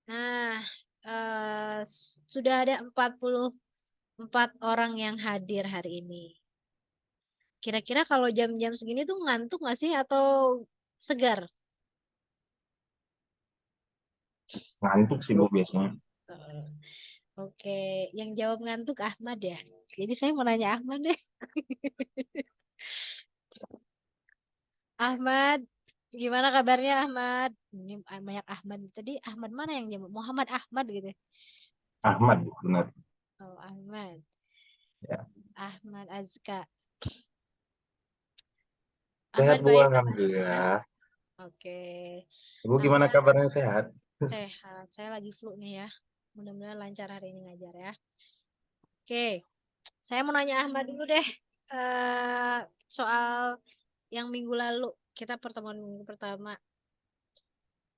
Nah, sudah ada 44 orang yang hadir hari ini. Kira-kira kalau jam-jam segini tuh ngantuk nggak sih atau segar? Ngantuk sih Bu biasanya. Eh, Oke, yang jawab ngantuk Ahmad ya. Jadi saya mau nanya Ahmad deh. Ahmad, gimana kabarnya Ahmad? Ini banyak Ahmad. Tadi Ahmad mana yang jawab? Muhammad Ahmad gitu. Ahmad benar. Oh, Ahmad. Ya. Ahmad Azka. Sehat Ahmad Bu, baik kabarnya. Alhamdulillah. Oke. Bu gimana Ahmad kabarnya sehat? sehat. Saya lagi flu nih ya. Mudah-mudahan lancar hari ini ngajar ya. Oke. Saya mau nanya Ahmad dulu deh. eh Soal yang minggu lalu. Kita pertemuan minggu pertama.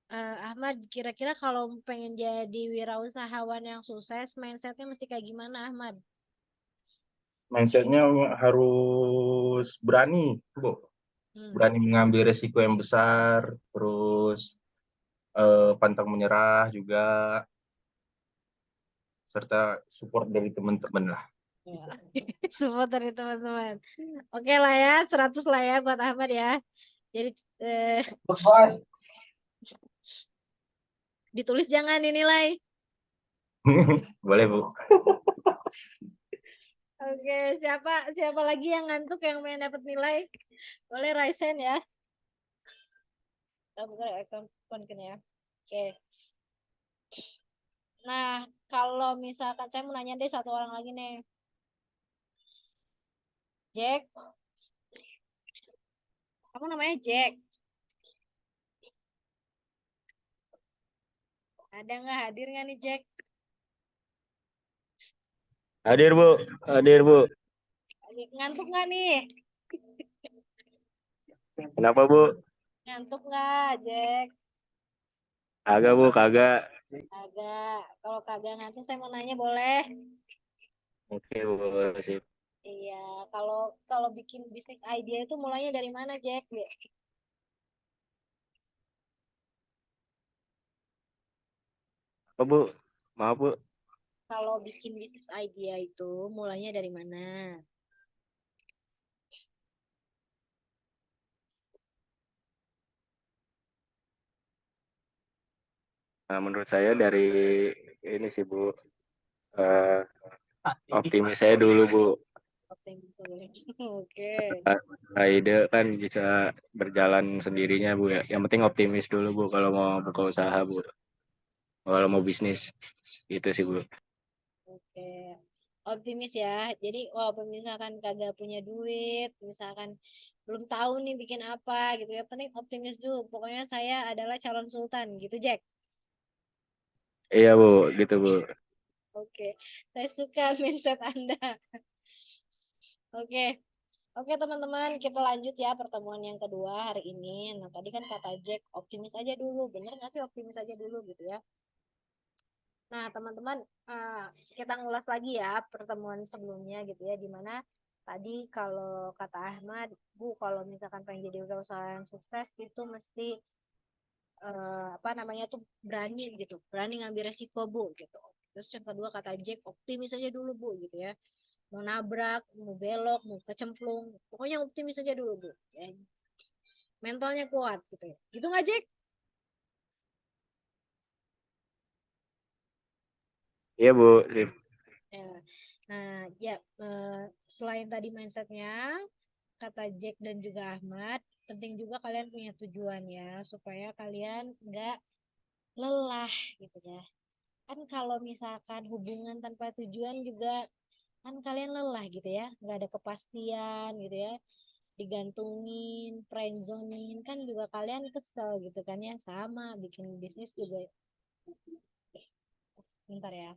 Ahmad, kira-kira kalau pengen jadi wirausahawan yang sukses, mindsetnya mesti kayak gimana, Ahmad? Mindsetnya harus berani, Bu. Hmm. Berani mengambil resiko yang besar, terus pantang menyerah juga, serta support dari teman-teman lah. Ya. Support dari teman-teman. Oke lah ya, 100 lah ya buat Ahmad ya. Jadi eh, ditulis jangan dinilai. Boleh, Bu. Oke, siapa siapa lagi yang ngantuk yang pengen dapat nilai? Boleh Raisen ya. Kita buka account ya. Oke. Nah, kalau misalkan saya mau nanya deh satu orang lagi nih. Jack, kamu namanya Jack. Ada nggak hadir nggak nih Jack? Hadir Bu, hadir Bu. Ngantuk nggak nih? Kenapa Bu? Ngantuk nggak Jack? Kagak Bu, kagak. Agak. Kalau kagak ngantuk saya mau nanya boleh? Oke Bu, sip. Iya, kalau kalau bikin bisnis idea itu mulainya dari mana Jack? Apa Bu? Maaf Bu. Kalau bikin bisnis idea itu mulainya dari mana? Nah, menurut saya dari ini sih Bu, eh, optimis saya dulu Bu. Optimis dulu. Oke. Nah, ide kan bisa berjalan sendirinya Bu ya. Yang penting optimis dulu Bu kalau mau buka usaha Bu. Kalau mau bisnis itu sih Bu. Oke. Optimis ya. Jadi walaupun misalkan kagak punya duit, misalkan belum tahu nih bikin apa gitu ya, penting optimis dulu. Pokoknya saya adalah calon sultan gitu Jack. Iya Bu, gitu Bu. Oke. Saya suka mindset Anda. Oke. Oke teman-teman, kita lanjut ya pertemuan yang kedua hari ini. Nah tadi kan kata Jack, optimis aja dulu. Bener nggak sih optimis aja dulu gitu ya? Nah teman-teman, eh, kita ngulas lagi ya pertemuan sebelumnya gitu ya. Dimana tadi kalau kata Ahmad, Bu kalau misalkan pengen jadi usaha yang sukses itu mesti apa namanya tuh berani gitu. Berani ngambil resiko Bu gitu. Terus yang kedua kata Jack, optimis aja dulu Bu gitu ya. Mau nabrak, mau belok, mau kecemplung. Pokoknya optimis aja dulu Bu. Ya, mentalnya kuat gitu ya. Gitu nggak Jack? Iya Bu, sip. Ya. Nah, ya selain tadi mindsetnya, kata Jack dan juga Ahmad, penting juga kalian punya tujuan ya, supaya kalian nggak lelah gitu ya. Kan kalau misalkan hubungan tanpa tujuan juga kan kalian lelah gitu ya, nggak ada kepastian gitu ya, digantungin, friendzonin, kan juga kalian kesel gitu kan ya, sama bikin bisnis juga. Bentar ya.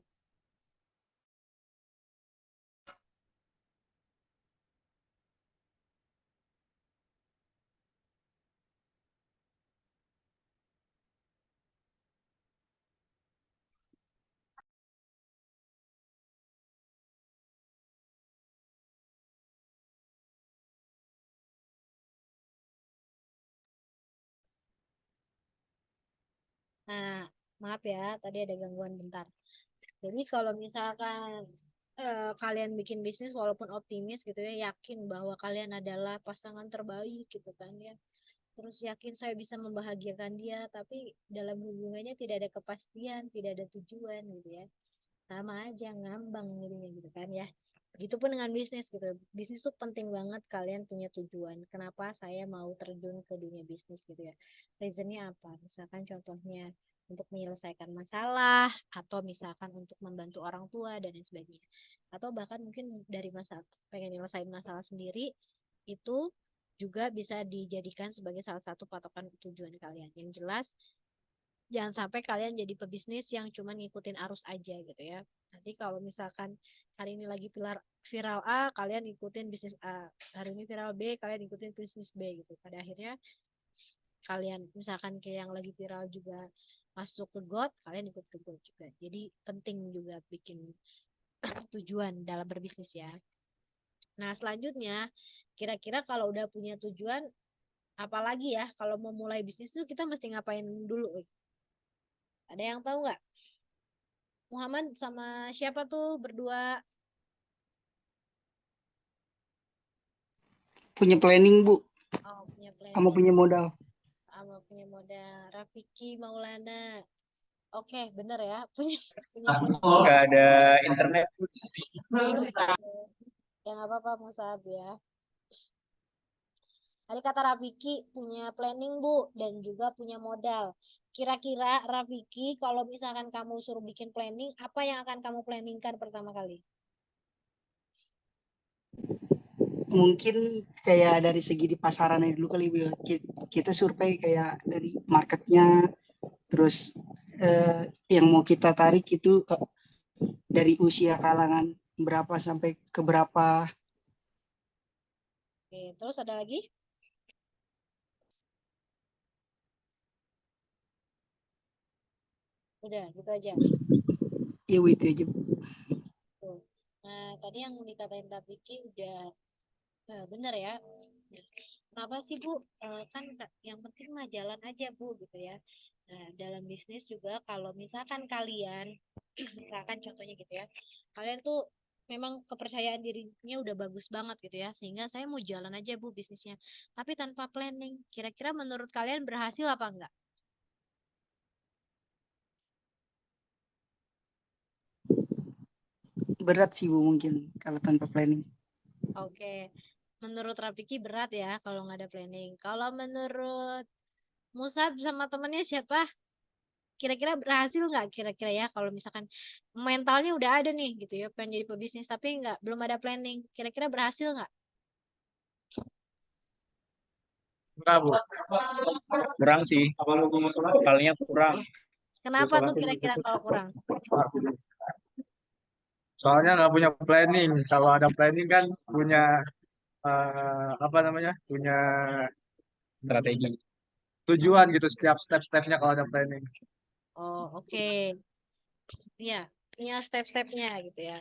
Nah, Maaf ya, tadi ada gangguan bentar. Jadi kalau misalkan kalian bikin bisnis walaupun optimis gitu ya, yakin bahwa kalian adalah pasangan terbaik gitu kan ya. Terus yakin saya bisa membahagiakan dia, tapi dalam hubungannya tidak ada kepastian, tidak ada tujuan gitu ya. Sama aja ngambang jadinya gitu kan ya. Begitupun dengan bisnis gitu. Bisnis tuh penting banget kalian punya tujuan. Kenapa saya mau terjun ke dunia bisnis gitu ya. Reasonnya apa? Misalkan contohnya untuk menyelesaikan masalah atau misalkan untuk membantu orang tua dan lain sebagainya. Atau bahkan mungkin dari masalah pengen nyelesain masalah sendiri itu juga bisa dijadikan sebagai salah satu patokan tujuan kalian. Yang jelas jangan sampai kalian jadi pebisnis yang cuma ngikutin arus aja gitu ya. Nanti kalau misalkan hari ini lagi viral A, kalian ikutin bisnis A. Hari ini viral B, kalian ikutin bisnis B gitu. Pada akhirnya kalian misalkan kayak yang lagi viral juga masuk ke GOT, kalian ikut ke GOT juga. Jadi penting juga bikin tujuan dalam berbisnis ya. Nah, selanjutnya kira-kira kalau udah punya tujuan, apalagi ya kalau mau mulai bisnis tuh kita mesti ngapain dulu? Ada yang tahu nggak? Muhammad sama siapa tuh berdua? Punya planning, Bu, Oh, punya sama planning punya modal. sama punya modal. Rafiki Maulana. Oke, bener ya. Punya planning. Nggak ada internet. Ya nggak apa-apa Musab ya. Tadi kata Rafiki punya planning Bu dan juga punya modal. Kira-kira Rafiki kalau misalkan kamu suruh bikin planning, apa yang akan kamu planningkan pertama kali? Mungkin kayak dari segi di pasarannya dulu kali, Bu. Kita survei kayak dari marketnya, terus yang mau kita tarik itu dari usia kalangan berapa sampai ke berapa. Oke, terus ada lagi? Udah, gitu aja. Ya, Bu, itu aja, Bu. Tuh. Nah, tadi yang dikatain Rafiki udah bener ya. Kenapa sih Bu? Kan yang penting mah jalan aja Bu gitu ya. Nah, dalam bisnis juga kalau misalkan kalian, misalkan contohnya gitu ya, kalian tuh memang kepercayaan dirinya udah bagus banget gitu ya, sehingga saya mau jalan aja Bu bisnisnya. Tapi tanpa planning, kira-kira menurut kalian berhasil apa enggak? Berat sih, Bu, mungkin kalau tanpa planning. Oke, menurut Rafiki berat ya kalau nggak ada planning. Kalau menurut Musab sama temennya siapa? Kira-kira berhasil nggak kira-kira ya kalau misalkan mentalnya udah ada nih gitu ya pengen jadi pebisnis tapi nggak belum ada planning kira-kira berhasil nggak? Enggak, Bu. Kurang sih. Kalinya kurang. Kenapa tuh kira-kira kalau kurang? Soalnya nggak punya planning. Kalau ada planning kan punya apa namanya? Punya Strategi. tujuan gitu setiap step-stepnya kalau ada planning. Oh oke. Iya punya step-stepnya gitu ya.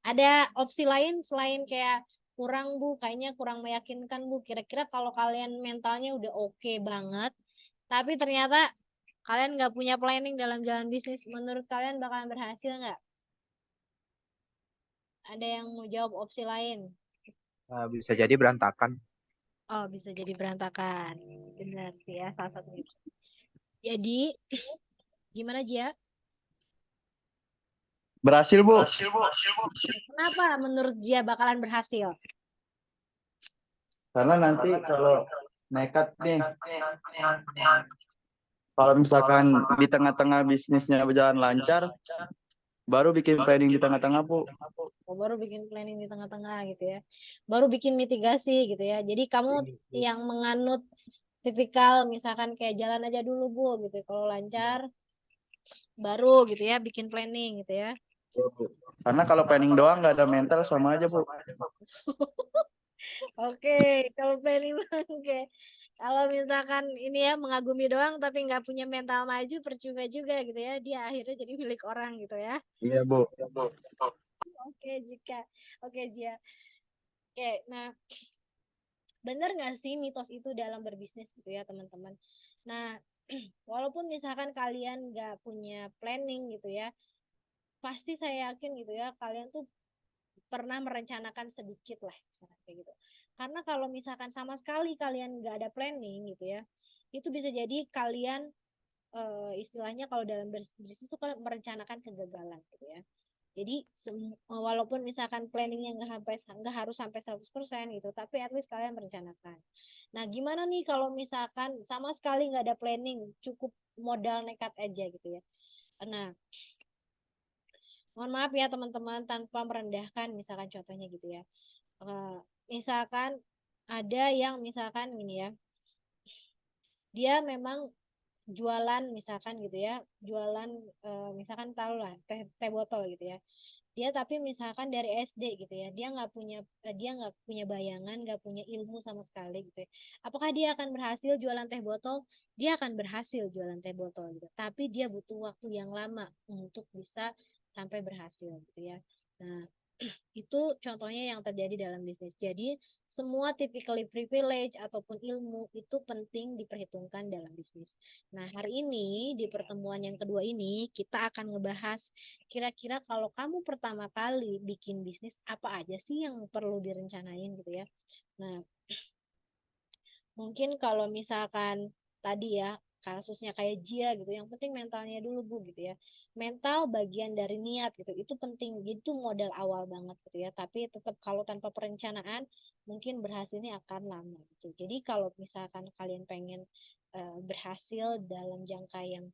Ada opsi lain selain kayak kurang Bu kayaknya kurang meyakinkan Bu kira-kira kalau kalian mentalnya udah oke banget tapi ternyata kalian nggak punya planning dalam jalan bisnis menurut kalian bakalan berhasil nggak? Ada yang mau jawab opsi lain? Nah, bisa jadi berantakan. Oh, bisa jadi berantakan. Benar sih ya, salah satunya. Jadi, gimana Jia? Berhasil, Bu. Kenapa menurut Jia bakalan berhasil? Karena nanti kalau nekat nih, kalau misalkan di tengah-tengah bisnisnya berjalan lancar, baru bikin planning di tengah-tengah, Bu. Oh, baru bikin planning di tengah-tengah gitu ya. Baru bikin mitigasi gitu ya. Jadi kamu yang menganut tipikal misalkan kayak jalan aja dulu Bu gitu. Kalau lancar baru gitu ya bikin planning gitu ya. Karena kalau planning doang nggak ada mental sama aja, Bu. Oke, kalau planning oke. Kalau misalkan ini ya mengagumi doang tapi nggak punya mental maju percuma juga gitu ya. Dia akhirnya jadi milik orang gitu ya. Iya, Bu. Oke jika oke Jia. Oke, nah bener nggak sih mitos itu dalam berbisnis gitu ya teman-teman? Nah walaupun misalkan kalian nggak punya planning gitu ya, pasti saya yakin gitu ya, kalian tuh pernah merencanakan sedikit lah misalkan kayak gitu. Karena kalau misalkan sama sekali kalian nggak ada planning gitu ya, itu bisa jadi kalian istilahnya kalau dalam bisnis itu kan merencanakan kegagalan gitu ya. Jadi walaupun misalkan planningnya nggak harus sampai 100% gitu, tapi at least kalian merencanakan. Nah, gimana nih kalau misalkan sama sekali nggak ada planning, cukup modal nekat aja gitu ya. Nah, mohon maaf ya teman-teman, tanpa merendahkan misalkan contohnya gitu ya. Eh, Misalkan ada yang misalkan gini ya, dia memang jualan misalkan gitu ya, jualan misalkan tahu lah teh botol gitu ya. Dia tapi misalkan dari SD gitu ya, dia nggak punya bayangan, nggak punya ilmu sama sekali gitu ya. Apakah dia akan berhasil jualan teh botol? Dia akan berhasil jualan teh botol gitu, tapi dia butuh waktu yang lama untuk bisa sampai berhasil gitu ya. Nah, itu contohnya yang terjadi dalam bisnis. Jadi semua typically privilege ataupun ilmu itu penting diperhitungkan dalam bisnis. Nah, hari ini di pertemuan yang kedua ini kita akan ngebahas kira-kira kalau kamu pertama kali bikin bisnis apa aja sih yang perlu direncanain gitu ya. Nah, mungkin kalau misalkan tadi ya kasusnya kayak Jia gitu, yang penting mentalnya dulu Bu gitu ya. Mental bagian dari niat gitu, itu penting, itu modal awal banget gitu ya. Tapi tetap kalau tanpa perencanaan mungkin berhasilnya akan lama gitu. Jadi kalau misalkan kalian pengen berhasil dalam jangka yang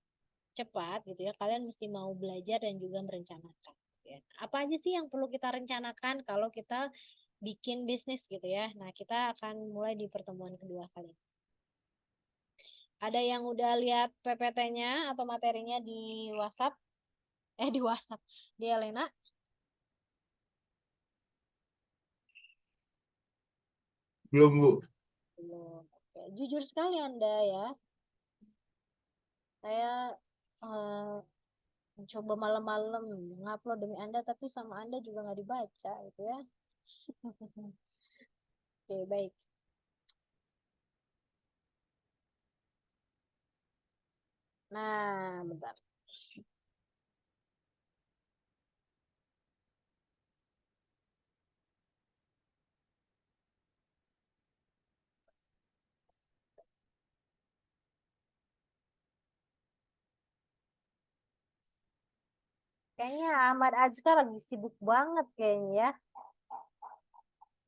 cepat gitu ya, kalian mesti mau belajar dan juga merencanakan. Ya. Apa aja sih yang perlu kita rencanakan kalau kita bikin bisnis gitu ya. Nah, kita akan mulai di pertemuan kedua kali ini. Ada yang udah lihat PPT-nya atau materinya di WhatsApp? Di WhatsApp. Di Elena? Belum, Bu. Belum. Oke. Jujur sekali Anda ya. Saya eh, mencoba malam-malam ngupload demi Anda, tapi sama Anda juga nggak dibaca gitu ya. Oke, baik. Nah, bentar. Kayaknya Ahmad Azkar lagi sibuk banget kayaknya ya.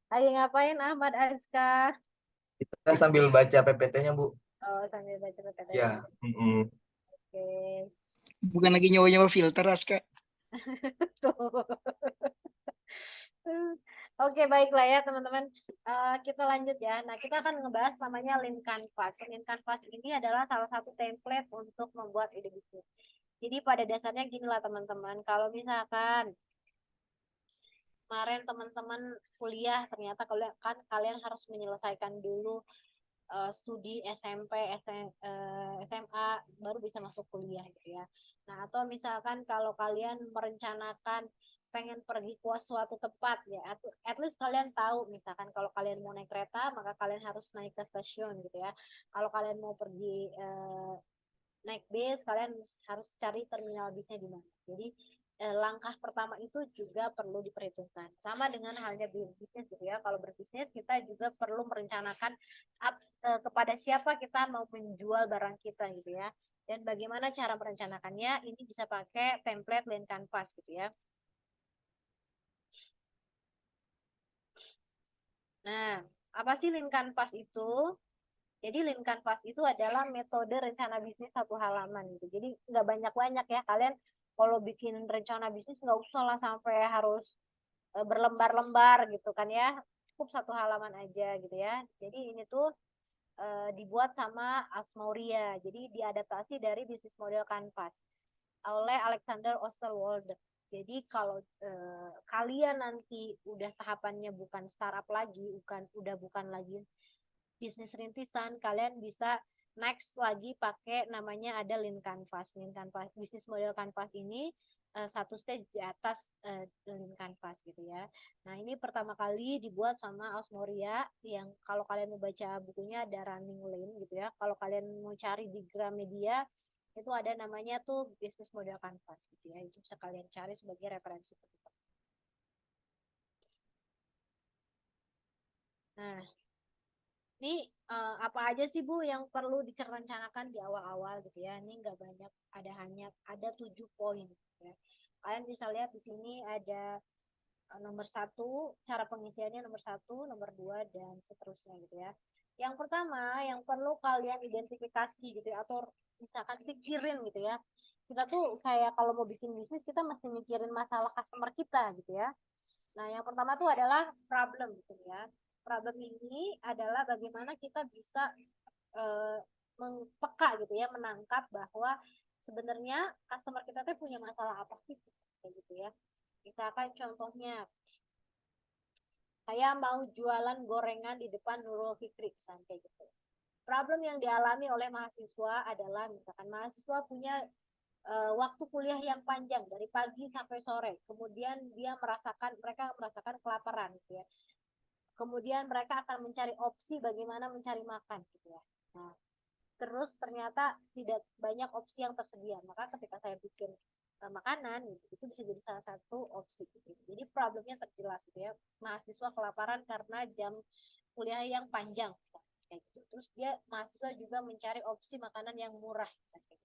Lagi ngapain Ahmad Azkar? Kita sambil baca PPT-nya, Bu. Oh, sambil baca PPT. Ya. Oke. Bukan lagi nyawa-nyawa filter, Aska. Tuh. Oke, baiklah ya teman-teman. Kita lanjut ya. Nah, kita akan ngebahas namanya Lean Canvas. Lean Canvas ini adalah salah satu template untuk membuat ide bisnis. Jadi pada dasarnya gini lah teman-teman. Kalau misalkan kemarin teman-teman kuliah, ternyata kalian harus menyelesaikan dulu studi SMP, SMA, baru bisa masuk kuliah gitu ya. Nah, atau misalkan kalau kalian merencanakan pengen pergi ke suatu tempat ya, at least kalian tahu misalkan kalau kalian mau naik kereta, maka kalian harus naik ke stasiun gitu ya. Kalau kalian mau pergi naik bis, kalian harus cari terminal bisnya di mana. Jadi langkah pertama itu juga perlu diperhitungkan. Sama dengan halnya berbisnis gitu ya. Kalau berbisnis kita juga perlu merencanakan kepada siapa kita mau menjual barang kita gitu ya. Dan bagaimana cara merencanakannya, ini bisa pakai template Lean Canvas gitu ya. Nah, apa sih Lean Canvas itu? Jadi Lean Canvas itu adalah metode rencana bisnis satu halaman gitu. Jadi nggak banyak-banyak ya. Kalian kalau bikin rencana bisnis nggak usah lah sampai harus berlembar-lembar gitu kan ya. Cukup satu halaman aja gitu ya. Jadi ini tuh dibuat sama Asmauria. Jadi diadaptasi dari bisnis model Canvas oleh Alexander Osterwalder. Jadi kalau kalian nanti udah tahapannya bukan startup lagi, bukan lagi bisnis rintisan, kalian bisa next lagi pakai namanya ada Lean Canvas. Lean Canvas, bisnis model Canvas ini satu stage di atas Lean Canvas gitu ya. Nah, ini pertama kali dibuat sama Osmoria yang kalau kalian mau baca bukunya ada Running Lean gitu ya. Kalau kalian mau cari di Gramedia itu ada namanya tuh bisnis model Canvas gitu ya. Itu bisa kalian cari sebagai referensi. Nah, ini apa aja sih Bu yang perlu direncanakan di awal-awal gitu ya? Ini nggak banyak, ada 7 poin. Gitu ya. Kalian bisa lihat di sini ada nomor 1, cara pengisiannya nomor 1, nomor 2, dan seterusnya gitu ya. Yang pertama yang perlu kalian identifikasi gitu ya, atau misalkan pikirin gitu ya. Kita tuh kayak kalau mau bikin bisnis kita mesti mikirin masalah customer kita gitu ya. Nah, yang pertama tuh adalah problem gitu ya. Problem ini adalah bagaimana kita bisa peka gitu ya, menangkap bahwa sebenarnya customer kita tuh punya masalah apa sih kayak gitu ya. Misalkan contohnya saya mau jualan gorengan di depan Nurul Fikri kayak gitu. Problem yang dialami oleh mahasiswa adalah misalkan mahasiswa punya waktu kuliah yang panjang dari pagi sampai sore. Kemudian mereka merasakan kelaparan gitu ya. Kemudian mereka akan mencari opsi bagaimana mencari makan gitu ya. Nah, terus ternyata tidak banyak opsi yang tersedia. Maka ketika saya bikin makanan gitu, itu bisa jadi salah satu opsi gitu. Jadi problemnya terjelas gitu ya. Mahasiswa kelaparan karena jam kuliah yang panjang kayak gitu. Terus mahasiswa juga mencari opsi makanan yang murah kayak gitu.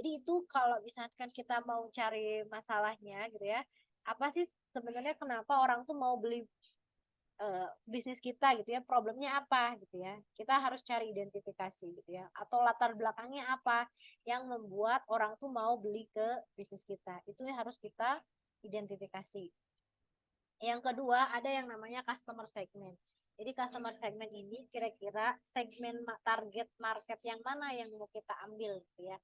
Jadi itu kalau misalkan kita mau cari masalahnya gitu ya, apa sih sebenarnya kenapa orang tuh mau beli bisnis kita gitu ya, problemnya apa gitu ya. Kita harus cari identifikasi gitu ya, atau latar belakangnya apa yang membuat orang tuh mau beli ke bisnis kita. Itu yang harus kita identifikasi. Yang kedua, ada yang namanya customer segment. Jadi customer segment ini kira-kira segmen target market yang mana yang mau kita ambil gitu ya.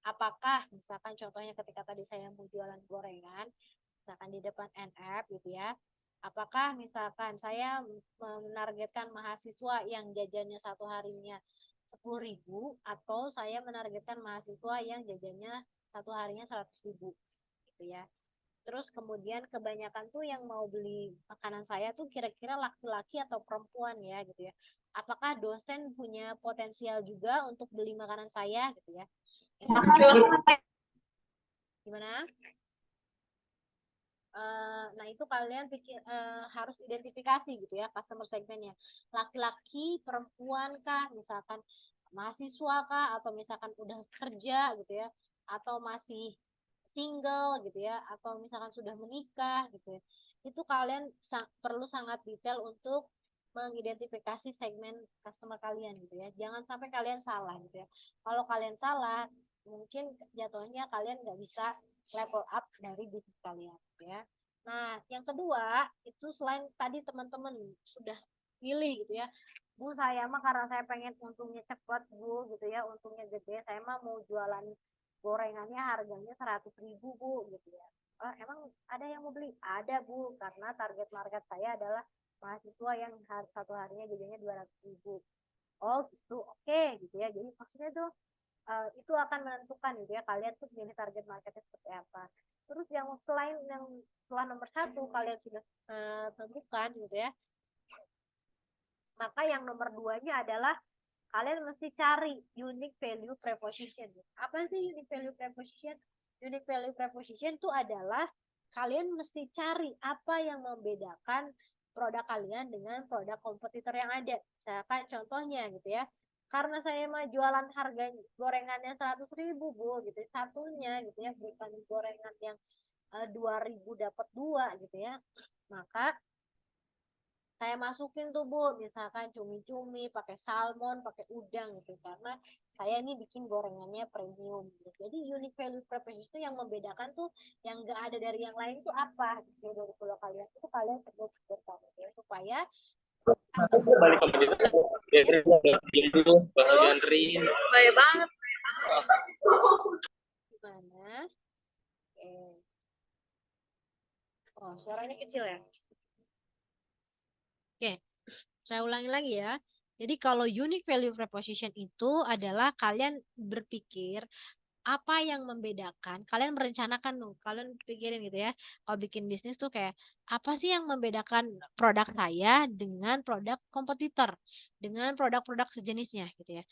Apakah misalkan contohnya ketika tadi saya mau jualan gorengan, misalkan di depan NF gitu ya. Apakah misalkan saya menargetkan mahasiswa yang jajannya satu harinya 10.000 atau saya menargetkan mahasiswa yang jajannya satu harinya 100.000 gitu ya. Terus kemudian kebanyakan tuh yang mau beli makanan saya tuh kira-kira laki-laki atau perempuan ya gitu ya. Apakah dosen punya potensial juga untuk beli makanan saya gitu ya. Gimana? Nah itu kalian harus identifikasi gitu ya customer segmentnya, laki-laki, perempuan kah, misalkan mahasiswa kah, atau misalkan udah kerja gitu ya, atau masih single gitu ya, atau misalkan sudah menikah gitu ya. Itu kalian perlu sangat detail untuk mengidentifikasi segmen customer kalian gitu ya. Jangan sampai kalian salah gitu ya. Kalau kalian salah, mungkin jatuhnya kalian nggak bisa level up dari bisnis kalian ya. Nah, yang kedua itu selain tadi teman-teman sudah pilih gitu ya. Bu, saya mah karena saya pengen untungnya cepat, Bu, gitu ya, untungnya gede. Saya mah mau jualan gorengannya harganya 100.000, Bu, gitu ya. Emang ada yang mau beli? Ada, Bu, karena target market saya adalah mahasiswa yang satu harinya gajinya 200.000. Oh, gitu. Oke, gitu ya. Jadi maksudnya tuh itu akan menentukan gitu ya kalian tuh pilih target marketnya seperti apa. Terus yang selain yang setelah nomor 1 kalian sudah tentukan gitu ya, maka yang nomor 2-nya adalah kalian mesti cari unique value proposition. Apa sih unique value proposition? Unique value proposition itu adalah kalian mesti cari apa yang membedakan produk kalian dengan produk kompetitor yang ada. Misalkan contohnya gitu ya, karena saya mah jualan harga gorengannya 100.000 Bu gitu satunya gitu ya, bukan gorengan yang 2.000 dapat 2 gitu ya, maka saya masukin tuh Bu misalkan cumi-cumi pakai salmon pakai udang gitu karena saya ini bikin gorengannya premium gitu. Jadi unique value proposition itu yang membedakan tuh yang enggak ada dari yang lain itu apa gitu dari pulau kalian itu kalian perlu pikirkan ya, supaya Balik ke dulu, baru dianterin. banyak banget gimana. Oh suaranya kecil ya. Oke, saya ulangi lagi ya. Jadi kalau unique value proposition itu adalah kalian berpikir apa yang membedakan, kalian merencanakan tuh, kalian pikirin gitu ya, kalau bikin bisnis tuh kayak, apa sih yang membedakan produk saya dengan produk kompetitor, dengan produk-produk sejenisnya gitu ya.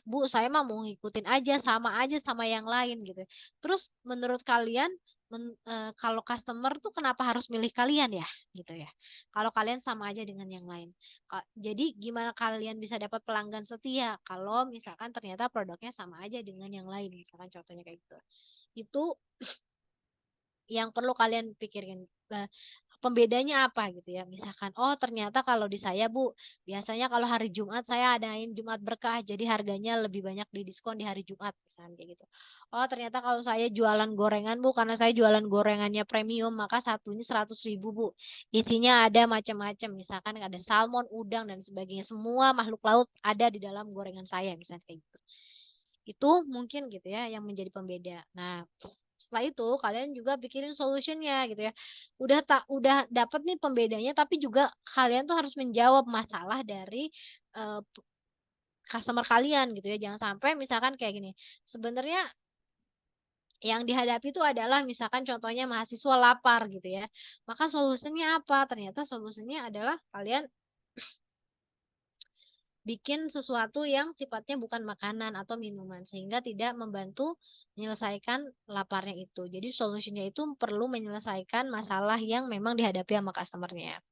Bu, saya mah mau ngikutin aja sama yang lain gitu. Terus menurut kalian, kalau customer tuh kenapa harus milih kalian ya, gitu ya. Kalau kalian sama aja dengan yang lain. Jadi gimana kalian bisa dapat pelanggan setia kalau misalkan ternyata produknya sama aja dengan yang lain, misalkan contohnya kayak gitu. Itu yang perlu kalian pikirin. Pembedanya apa gitu ya. Misalkan, oh ternyata kalau di saya Bu, biasanya kalau hari Jumat saya adain Jumat berkah, jadi harganya lebih banyak di diskon di hari Jumat, misalkan kayak gitu. Oh ternyata kalau saya jualan gorengan Bu, karena saya jualan gorengannya premium, maka satunya 100.000 Bu. Isinya ada macam-macam, misalkan ada salmon, udang, dan sebagainya. Semua makhluk laut ada di dalam gorengan saya, misalkan kayak gitu. Itu mungkin gitu ya yang menjadi pembeda. Nah, setelah itu kalian juga pikirin solutionnya gitu ya. Udah dapat nih pembedanya, tapi juga kalian tuh harus menjawab masalah dari eh, customer kalian gitu ya. Jangan sampai misalkan kayak gini. Sebenarnya yang dihadapi itu adalah misalkan contohnya mahasiswa lapar gitu ya. Maka solusinya apa? Ternyata solusinya adalah kalian bikin sesuatu yang sifatnya bukan makanan atau minuman sehingga tidak membantu menyelesaikan laparnya itu. Jadi solusinya itu perlu menyelesaikan masalah yang memang dihadapi sama customernya.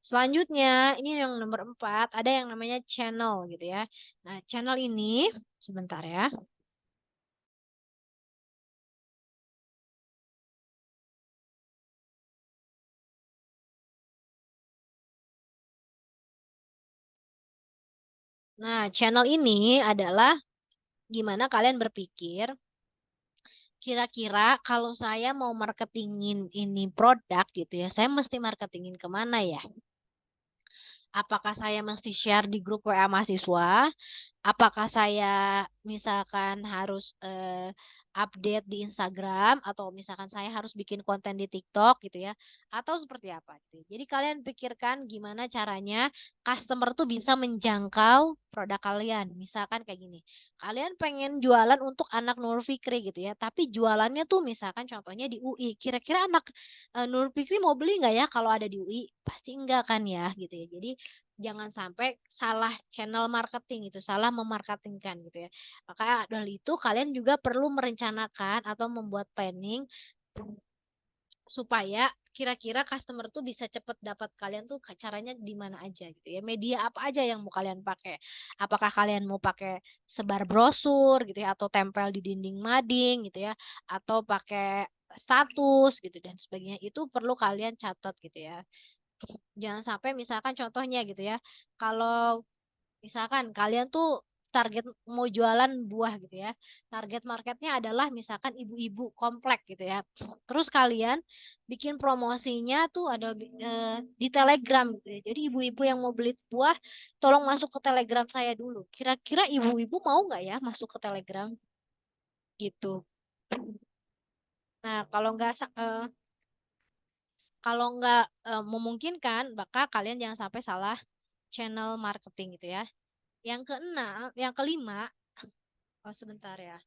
Selanjutnya, ini yang nomor 4, ada yang namanya channel gitu ya. Nah, channel ini, sebentar ya. Nah, channel ini adalah gimana kalian berpikir, kira-kira kalau saya mau marketingin ini produk gitu ya, saya mesti marketingin kemana ya? Apakah saya mesti share di grup WA mahasiswa? Apakah saya misalkan harus update di Instagram atau misalkan saya harus bikin konten di TikTok gitu ya? Atau seperti apa gitu. Jadi kalian pikirkan gimana caranya customer tuh bisa menjangkau produk kalian. Misalkan kayak gini. Kalian pengen jualan untuk anak Nur Fikri gitu ya, tapi jualannya tuh misalkan contohnya di UI. Kira-kira anak Nur Fikri mau beli nggak ya kalau ada di UI? Pasti enggak kan ya gitu ya. Jadi jangan sampai salah channel marketing itu, salah memarketingkan gitu ya. Maka dari itu kalian juga perlu merencanakan atau membuat planning supaya kira-kira customer tuh bisa cepet dapat kalian tuh caranya di mana aja gitu ya. Media apa aja yang mau kalian pakai? Apakah kalian mau pakai sebar brosur gitu ya atau tempel di dinding mading gitu ya atau pakai status gitu dan sebagainya. Itu perlu kalian catat gitu ya. Jangan sampai misalkan contohnya gitu ya. Kalau misalkan kalian tuh target mau jualan buah gitu ya. Target marketnya adalah misalkan ibu-ibu komplek gitu ya. Terus kalian bikin promosinya tuh ada di Telegram gitu ya. Jadi ibu-ibu yang mau beli buah tolong masuk ke Telegram saya dulu. Kira-kira ibu-ibu mau nggak ya masuk ke Telegram gitu. Nah, kalau nggak memungkinkan, maka kalian jangan sampai salah channel marketing gitu ya. Yang keenam, yang kelima, oh sebentar ya.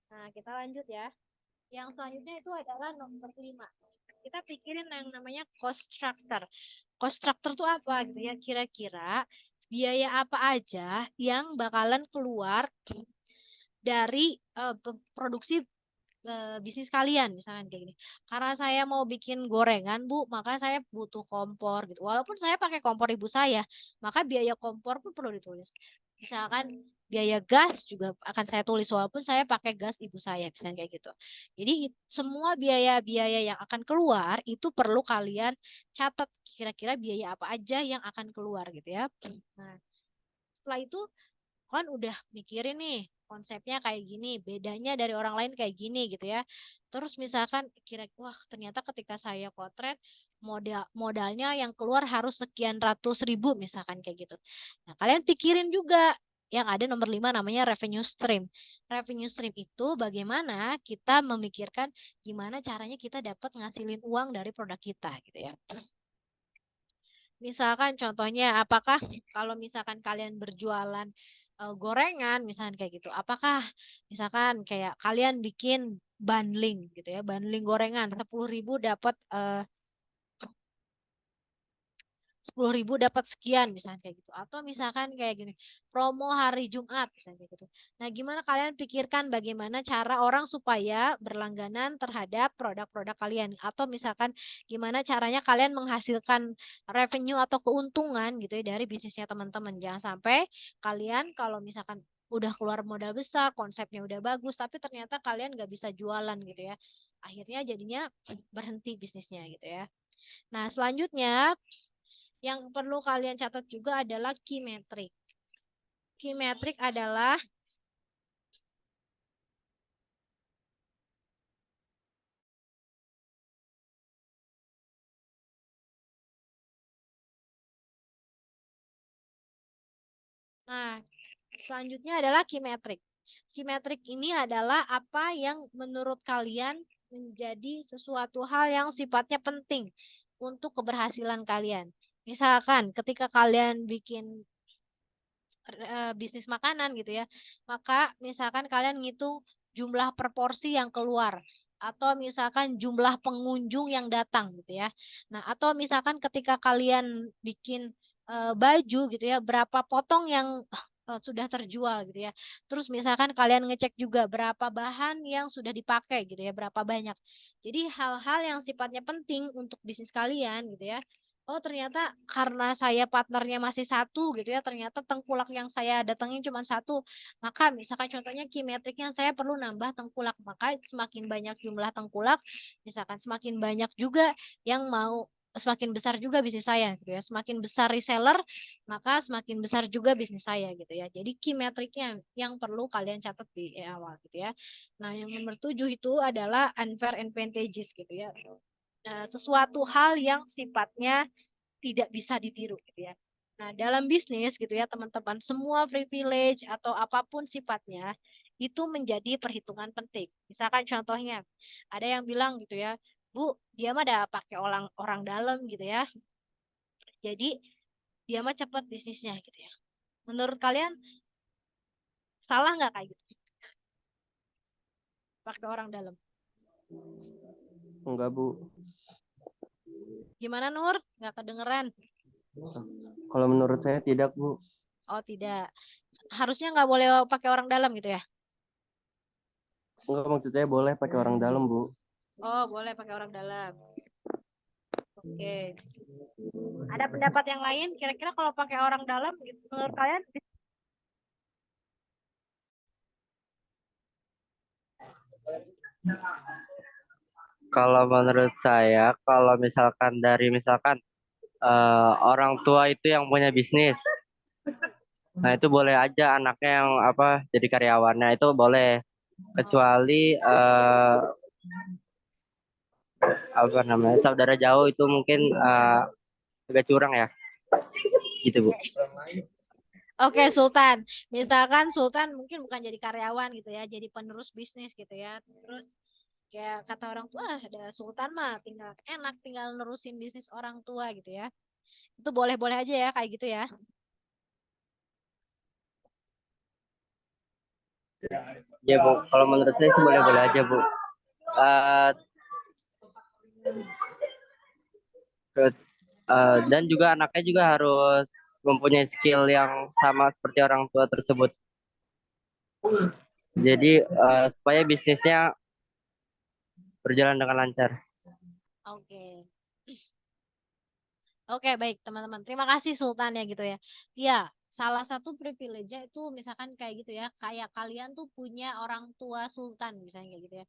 Nah, kita lanjut ya. Yang selanjutnya itu adalah nomor 5. Kita pikirin yang namanya cost structure. Cost structure itu apa gitu ya? Kira-kira biaya apa aja yang bakalan keluar dari produksi bisnis kalian, misalkan kayak gini. Karena saya mau bikin gorengan, Bu, maka saya butuh kompor gitu. Walaupun saya pakai kompor ibu saya, maka biaya kompor pun perlu ditulis. Misalkan biaya gas juga akan saya tulis walaupun saya pakai gas ibu saya, misalnya kayak gitu. Jadi semua biaya-biaya yang akan keluar itu perlu kalian catat kira-kira biaya apa aja yang akan keluar gitu ya. Nah, setelah itu kan udah mikirin nih konsepnya kayak gini, bedanya dari orang lain kayak gini gitu ya. Terus misalkan kira wah ternyata ketika saya potret modalnya yang keluar harus sekian ratus ribu misalkan kayak gitu. Nah, kalian pikirin juga yang ada nomor 5 namanya revenue stream. Revenue stream itu bagaimana kita memikirkan gimana caranya kita dapat ngasilin uang dari produk kita gitu ya. Misalkan contohnya apakah kalau misalkan kalian berjualan gorengan misalkan kayak gitu. Apakah misalkan kayak kalian bikin bundling gitu ya, bundling gorengan 10.000 dapat 10.000 dapat sekian misalnya kayak gitu, atau misalkan kayak gini promo hari Jumat misalnya kayak gitu. Nah, gimana kalian pikirkan bagaimana cara orang supaya berlangganan terhadap produk-produk kalian, atau misalkan gimana caranya kalian menghasilkan revenue atau keuntungan gitu ya dari bisnisnya teman-teman. Jangan sampai kalian kalau misalkan udah keluar modal besar, konsepnya udah bagus, tapi ternyata kalian nggak bisa jualan gitu ya. Akhirnya jadinya berhenti bisnisnya gitu ya. Nah, selanjutnya yang perlu kalian catat juga adalah key metric. Key metric adalah selanjutnya adalah key metric. Key metric ini adalah apa yang menurut kalian menjadi sesuatu hal yang sifatnya penting untuk keberhasilan kalian. Misalkan ketika kalian bikin bisnis makanan gitu ya, maka misalkan kalian ngitung jumlah per porsi yang keluar atau misalkan jumlah pengunjung yang datang gitu ya. Nah, atau misalkan ketika kalian bikin baju gitu ya, berapa potong yang sudah terjual gitu ya. Terus misalkan kalian ngecek juga berapa bahan yang sudah dipakai gitu ya, berapa banyak. Jadi hal-hal yang sifatnya penting untuk bisnis kalian gitu ya. Oh, ternyata karena saya partnernya masih satu gitu ya, ternyata tengkulak yang saya datengin cuma satu. Maka misalkan contohnya key metricnya saya perlu nambah tengkulak. Maka semakin banyak jumlah tengkulak, misalkan semakin banyak juga yang mau, semakin besar juga bisnis saya gitu ya. Semakin besar reseller, maka semakin besar juga bisnis saya gitu ya. Jadi key metricnya yang perlu kalian catat di awal gitu ya. Nah, yang nomor 7 itu adalah unfair advantages gitu ya. Sesuatu hal yang sifatnya tidak bisa ditiru gitu ya. Nah, dalam bisnis gitu ya, teman-teman, semua privilege atau apapun sifatnya itu menjadi perhitungan penting. Misalkan contohnya, ada yang bilang gitu ya, Bu, dia mah ada pakai orang orang dalam gitu ya. Jadi dia mah cepat bisnisnya gitu ya. Menurut kalian salah nggak kayak gitu? Pakai orang dalam. Enggak, Bu. Gimana Nur? Nggak kedengeran? Kalau menurut saya tidak, Bu. Oh tidak. Harusnya nggak boleh pakai orang dalam gitu ya? Enggak, maksud saya boleh pakai orang dalam, Bu. Oh boleh pakai orang dalam. Oke. Ada pendapat yang lain? Kira-kira kalau pakai orang dalam, gitu, menurut kalian? Kalau menurut saya, kalau misalkan orang tua itu yang punya bisnis, nah itu boleh aja anaknya yang jadi karyawannya itu boleh, kecuali saudara jauh itu mungkin agak curang ya, gitu Bu. Oke, Sultan. Misalkan Sultan mungkin bukan jadi karyawan gitu ya, jadi penerus bisnis gitu ya. Terus kayak kata orang tua, ada Sultan mah tinggal enak, tinggal nerusin bisnis orang tua gitu ya. Itu boleh-boleh aja ya kayak gitu ya. Ya Bu, kalau menurut saya sih boleh-boleh aja Bu. Eh, dan juga anaknya juga harus mempunyai skill yang sama seperti orang tua tersebut. Jadi supaya bisnisnya berjalan dengan lancar. Oke. Oke, baik teman-teman. Terima kasih Sultan ya gitu ya. Iya, salah satu privilege itu misalkan kayak gitu ya. Kayak kalian tuh punya orang tua Sultan misalnya kayak gitu ya.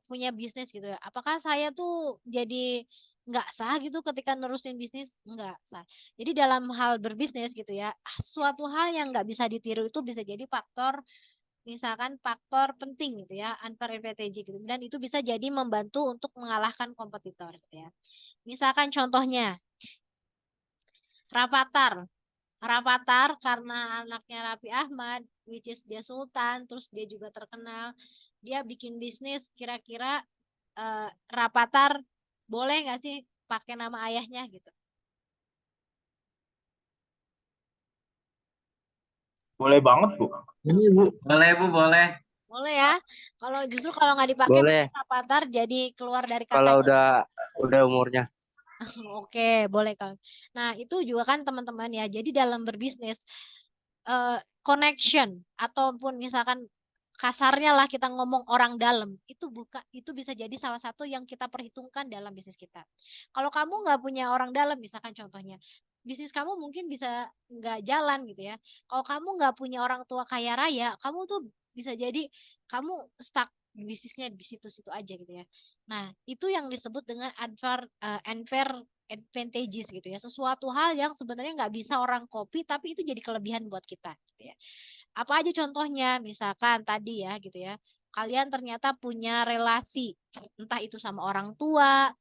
Punya bisnis gitu ya. Apakah saya tuh jadi nggak sah gitu ketika nerusin bisnis? Nggak sah. Jadi dalam hal berbisnis gitu ya, suatu hal yang nggak bisa ditiru itu bisa jadi faktor misalkan faktor penting gitu ya, unfair advantage gitu. Dan itu bisa jadi membantu untuk mengalahkan kompetitor gitu ya. Misalkan contohnya Rapatar. Rapatar karena anaknya Raffi Ahmad, which is dia Sultan, terus dia juga terkenal. Dia bikin bisnis, kira-kira Rapatar boleh nggak sih pakai nama ayahnya gitu? Boleh banget, Bu. Ini Bu, Boleh, Bu, boleh. Boleh ya. Kalau justru kalau nggak dipakai Boleh Rapatar jadi keluar dari kalau katanya. udah umurnya. Oke, boleh kan. Nah, itu juga kan teman-teman ya. Jadi dalam berbisnis connection ataupun misalkan kasarnya lah kita ngomong orang dalam itu bisa jadi salah satu yang kita perhitungkan dalam bisnis kita. Kalau kamu nggak punya orang dalam misalkan contohnya bisnis kamu mungkin bisa nggak jalan gitu ya. Kalau kamu nggak punya orang tua kaya raya, kamu tuh bisa jadi kamu stuck bisnisnya di situ-situ aja gitu ya. Nah, itu yang disebut dengan unfair advantages gitu ya. Sesuatu hal yang sebenarnya nggak bisa orang copy tapi itu jadi kelebihan buat kita gitu ya. Apa aja contohnya? Misalkan tadi ya gitu ya. Kalian ternyata punya relasi, entah itu sama orang tua,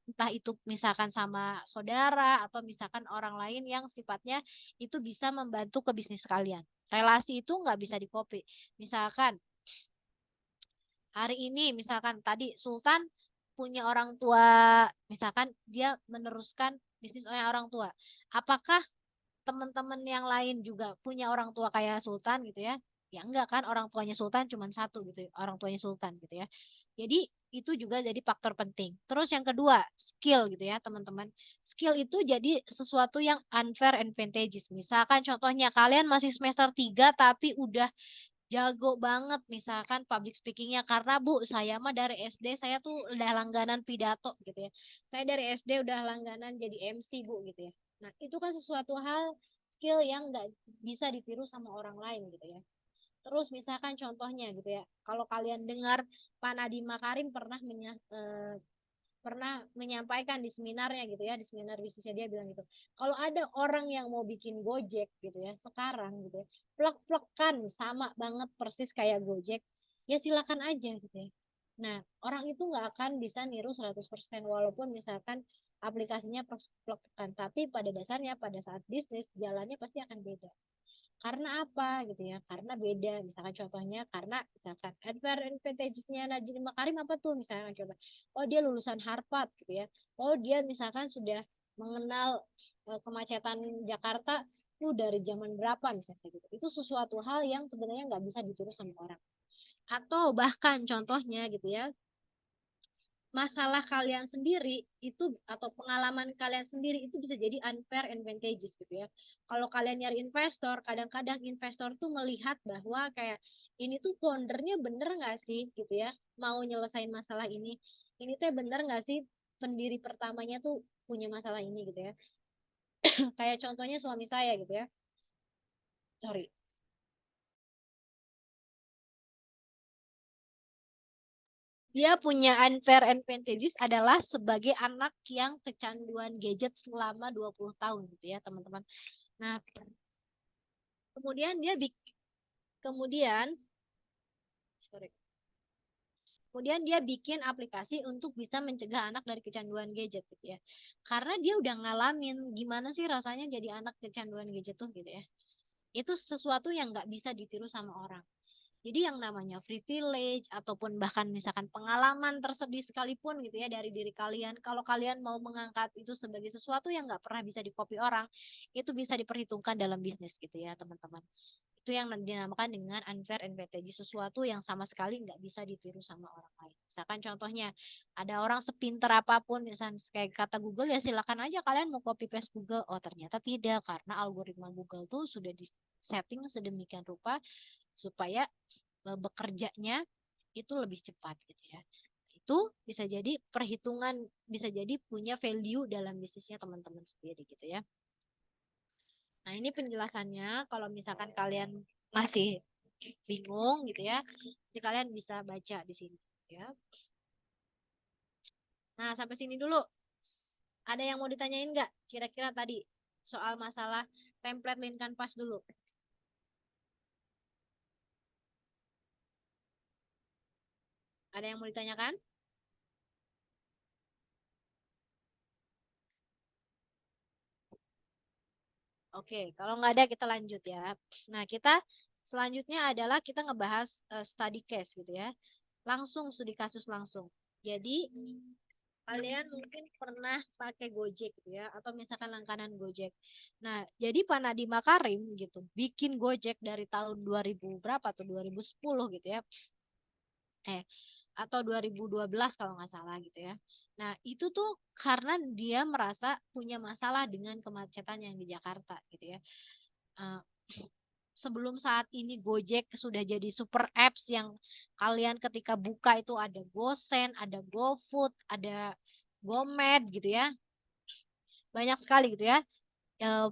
entah itu misalkan sama saudara atau misalkan orang lain yang sifatnya itu bisa membantu ke bisnis kalian. Relasi itu nggak bisa di-copy. Misalkan hari ini misalkan tadi Sultan punya orang tua, misalkan dia meneruskan bisnis oleh orang tua. Apakah teman-teman yang lain juga punya orang tua kayak Sultan gitu ya? Ya enggak kan, orang tuanya Sultan cuma satu gitu, orang tuanya Sultan gitu ya. Jadi itu juga jadi faktor penting. Terus yang kedua, skill gitu ya teman-teman. Skill itu jadi sesuatu yang unfair advantages. Misalkan contohnya kalian masih semester 3 tapi udah jago banget misalkan public speakingnya karena Bu saya mah dari SD saya tuh udah langganan pidato gitu ya, saya dari SD udah langganan jadi MC Bu gitu ya. Nah itu kan sesuatu hal skill yang nggak bisa ditiru sama orang lain gitu ya. Terus misalkan contohnya gitu ya, kalau kalian dengar Pak Nadiem Makarim pernah menyampaikan di seminarnya gitu ya, di seminar bisnisnya dia bilang gitu. Kalau ada orang yang mau bikin Gojek gitu ya, sekarang gitu ya, plek-plekan sama banget persis kayak Gojek, ya silakan aja gitu ya. Nah, orang itu nggak akan bisa niru 100% walaupun misalkan aplikasinya plek-plekan, tapi pada dasarnya pada saat bisnis jalannya pasti akan beda. Karena apa gitu ya? Karena beda. Misalkan contohnya karena misalkan advantage-nya Nadiem Makarim apa tuh misalkan coba. Oh dia lulusan Harvard gitu ya. Oh dia misalkan sudah mengenal kemacetan Jakarta tuh dari zaman berapa misalnya gitu. Itu sesuatu hal yang sebenarnya nggak bisa ditiru sama orang. Atau bahkan contohnya gitu ya, masalah kalian sendiri itu atau pengalaman kalian sendiri itu bisa jadi unfair advantages gitu ya. Kalau kalian nyari investor, kadang-kadang investor tuh melihat bahwa kayak ini tuh foundernya bener nggak sih gitu ya, mau nyelesain masalah ini. Ini teh bener nggak sih pendiri pertamanya tuh punya masalah ini gitu ya. Kayak contohnya suami saya gitu ya. Sorry. Dia punya unfair advantages adalah sebagai anak yang kecanduan gadget selama 20 tahun gitu ya, teman-teman. Nah, kemudian dia kemudian sorry. Kemudian dia bikin aplikasi untuk bisa mencegah anak dari kecanduan gadget gitu ya. Karena dia udah ngalamin gimana sih rasanya jadi anak kecanduan gadget tuh gitu ya. Itu sesuatu yang nggak bisa ditiru sama orang. Jadi yang namanya privilege ataupun bahkan misalkan pengalaman tersedih sekalipun gitu ya dari diri kalian, kalau kalian mau mengangkat itu sebagai sesuatu yang nggak pernah bisa dikopi orang, itu bisa diperhitungkan dalam bisnis gitu ya teman-teman. Itu yang dinamakan dengan unfair advantage, sesuatu yang sama sekali nggak bisa ditiru sama orang lain. Misalkan contohnya, ada orang sepinter apapun, misalnya kayak kata Google, ya silakan aja kalian mau copy paste Google. Oh ternyata tidak, karena algoritma Google tuh sudah di setting sedemikian rupa supaya bekerjanya itu lebih cepat gitu ya. Itu bisa jadi perhitungan, bisa jadi punya value dalam bisnisnya teman-teman sendiri gitu ya. Nah, ini penjelasannya. Kalau misalkan kalian masih bingung gitu ya, jadi kalian bisa baca di sini ya. Nah, sampai sini dulu. Ada yang mau ditanyain nggak? Kira-kira tadi soal masalah template Lean Canvas dulu. Ada yang mau ditanyakan? Oke, kalau nggak ada kita lanjut ya. Nah, kita selanjutnya adalah kita ngebahas study case gitu ya. Langsung studi kasus langsung. Jadi kalian mungkin pernah pakai Gojek gitu ya, atau misalkan langganan Gojek. Nah, jadi Pak Nadiem Makarim gitu bikin Gojek dari tahun 2000 berapa tuh 2010 gitu ya. Atau 2012 kalau nggak salah gitu ya. Nah, itu tuh karena dia merasa punya masalah dengan kemacetan yang di Jakarta gitu ya. Eh, Sebelum saat ini Gojek sudah jadi super apps yang kalian ketika buka itu ada GoSend, ada GoFood, ada GoMed gitu ya. Banyak sekali gitu ya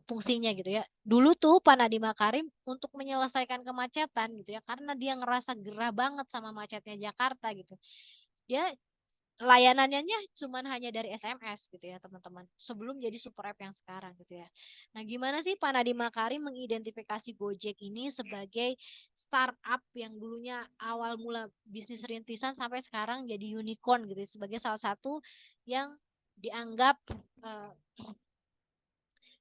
fungsinya gitu ya. Dulu tuh Pak Nadiem Makarim untuk menyelesaikan kemacetan gitu ya, karena dia ngerasa gerah banget sama macetnya Jakarta gitu. Dia layanannya cuman hanya dari SMS gitu ya teman-teman, sebelum jadi super app yang sekarang gitu ya. Nah, gimana sih Pak Nadiem Makarim mengidentifikasi Gojek ini sebagai startup yang dulunya awal mula bisnis rintisan sampai sekarang jadi unicorn gitu ya, sebagai salah satu yang dianggap eh,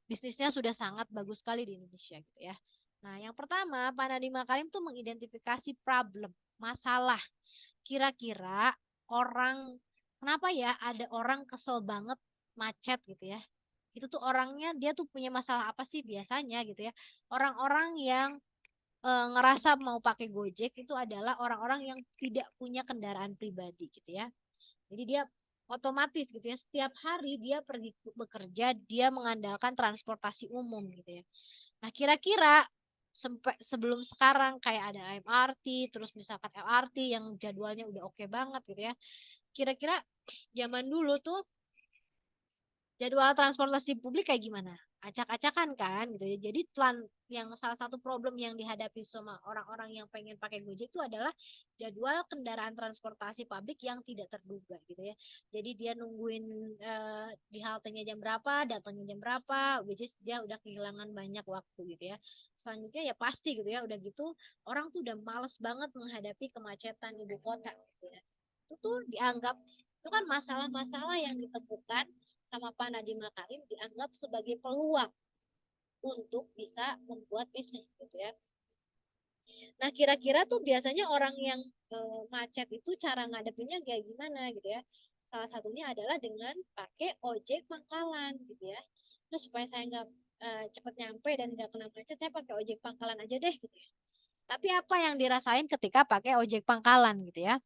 bisnisnya sudah sangat bagus sekali di Indonesia gitu ya. Nah, yang pertama Pak Nadiem Makarim tuh mengidentifikasi problem, masalah. Kira-kira orang, kenapa ya ada orang kesel banget macet gitu ya. Itu tuh orangnya dia tuh punya masalah apa sih biasanya gitu ya. Orang-orang yang ngerasa mau pakai Gojek itu adalah orang-orang yang tidak punya kendaraan pribadi gitu ya. Jadi dia otomatis gitu ya, setiap hari dia pergi bekerja, dia mengandalkan transportasi umum gitu ya. Nah, kira-kira sebelum sekarang kayak ada MRT, terus misalkan LRT yang jadwalnya udah oke banget gitu ya. Kira-kira zaman dulu tuh jadwal transportasi publik kayak gimana? Acak-acakan kan gitu ya. Jadi yang salah satu problem yang dihadapi sama orang-orang yang pengen pakai Gojek itu adalah jadwal kendaraan transportasi publik yang tidak terduga gitu ya. Jadi dia nungguin di haltenya jam berapa, datangnya jam berapa, which is dia udah kehilangan banyak waktu gitu ya. Selanjutnya ya pasti gitu ya, udah gitu orang tuh udah males banget menghadapi kemacetan ibu kota gitu ya. Itu tuh dianggap itu kan masalah-masalah yang ditemukan sama Pak Nadiem Makarim dianggap sebagai peluang untuk bisa membuat bisnis gitu ya. Nah, kira-kira tuh biasanya orang yang macet itu cara ngadepinnya kayak gimana gitu ya. Salah satunya adalah dengan pakai ojek pangkalan gitu ya. Terus supaya saya nggak cepet nyampe dan nggak kena macet, saya pakai ojek pangkalan aja deh gitu ya. Tapi apa yang dirasain ketika pakai ojek pangkalan gitu ya?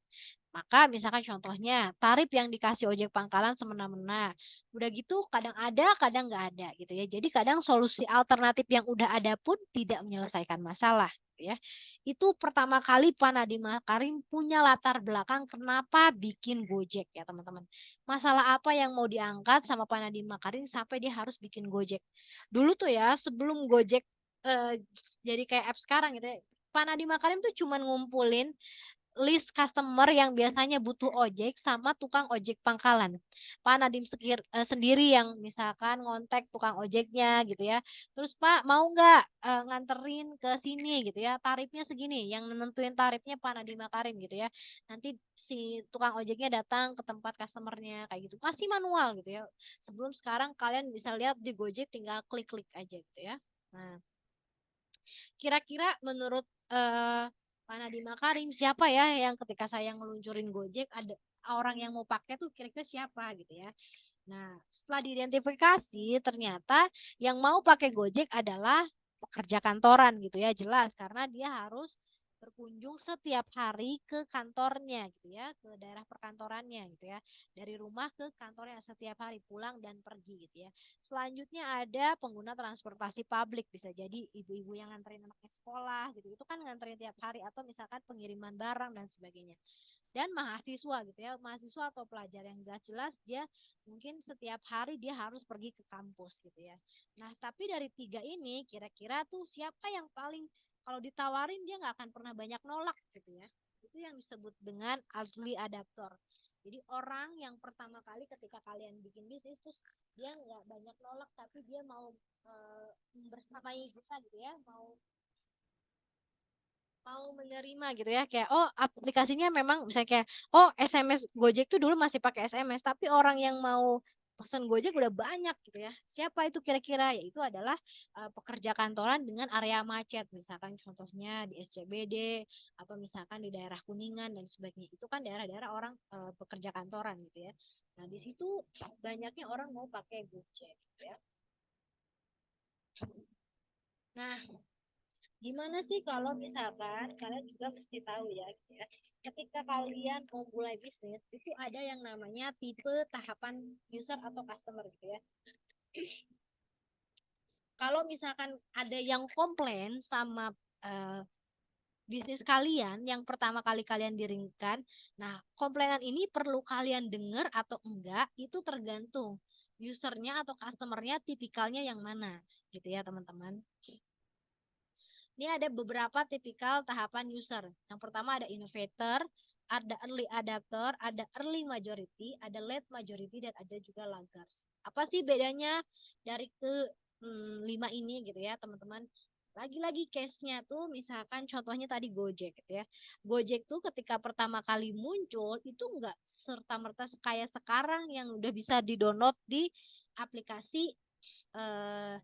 Maka misalkan contohnya tarif yang dikasih ojek pangkalan semena-mena. Udah gitu kadang ada, kadang nggak ada gitu ya. Jadi kadang solusi alternatif yang udah ada pun tidak menyelesaikan masalah gitu ya. Itu pertama kali Pak Nadiem Makarim punya latar belakang kenapa bikin Gojek ya teman-teman. Masalah apa yang mau diangkat sama Pak Nadiem Makarim sampai dia harus bikin Gojek. Dulu tuh ya sebelum Gojek jadi kayak app sekarang gitu ya. Pak Nadiem Makarim tuh cuman ngumpulin list customer yang biasanya butuh ojek sama tukang ojek pangkalan. Pak Nadiem sendiri yang misalkan ngontek tukang ojeknya gitu ya. Terus Pak mau nggak nganterin ke sini gitu ya. Tarifnya segini. Yang nentuin tarifnya Pak Nadiem Makarim gitu ya. Nanti si tukang ojeknya datang ke tempat customernya kayak gitu. Masih manual gitu ya. Sebelum sekarang kalian bisa lihat di Gojek tinggal klik-klik aja gitu ya. Nah, kira-kira menurut Pak Nadiem Makarim siapa ya yang ketika saya ngeluncurin Gojek ada orang yang mau pakai tuh kira-kira siapa gitu ya. Nah, setelah diidentifikasi ternyata yang mau pakai Gojek adalah pekerja kantoran gitu ya, jelas karena dia harus berkunjung setiap hari ke kantornya gitu ya, ke daerah perkantorannya gitu ya. Dari rumah ke kantornya setiap hari pulang dan pergi gitu ya. Selanjutnya ada pengguna transportasi publik, bisa jadi ibu-ibu yang nganterin anaknya sekolah gitu. Itu kan nganterin tiap hari atau misalkan pengiriman barang dan sebagainya. Dan mahasiswa gitu ya, mahasiswa atau pelajar yang gak jelas dia mungkin setiap hari dia harus pergi ke kampus gitu ya. Nah, tapi dari tiga ini kira-kira tuh siapa yang paling kalau ditawarin dia nggak akan pernah banyak nolak gitu ya. Itu yang disebut dengan early adapter. Jadi orang yang pertama kali ketika kalian bikin bisnis terus dia nggak banyak nolak tapi dia mau bersamai kita gitu ya, mau menerima gitu ya, kayak oh aplikasinya memang misalnya kayak oh SMS Gojek tuh dulu masih pakai SMS tapi orang yang mau pesan Gojek udah banyak gitu ya. Siapa itu kira-kira? Yaitu adalah pekerja kantoran dengan area macet, misalkan contohnya di SCBD atau misalkan di daerah Kuningan dan sebagainya. Itu kan daerah-daerah orang pekerja kantoran gitu ya. Nah, di situ banyaknya orang mau pakai Gojek gitu ya. Nah, gimana sih kalau misalkan kalian juga mesti tahu ya, gitu ya. Ketika kalian mau mulai bisnis, itu ada yang namanya tipe tahapan user atau customer gitu ya. Kalau misalkan ada yang komplain sama bisnis kalian yang pertama kali kalian diringkan, nah komplainan ini perlu kalian dengar atau enggak, itu tergantung usernya atau customernya tipikalnya yang mana gitu ya teman-teman. Ini ada beberapa tipikal tahapan user. Yang pertama ada innovator, ada early adapter, ada early majority, ada late majority, dan ada juga laggards. Apa sih bedanya dari lima ini gitu ya teman-teman? Lagi-lagi case-nya tuh misalkan contohnya tadi Gojek gitu ya. Gojek tuh ketika pertama kali muncul itu enggak serta-merta kayak sekarang yang udah bisa di-download di aplikasi eh,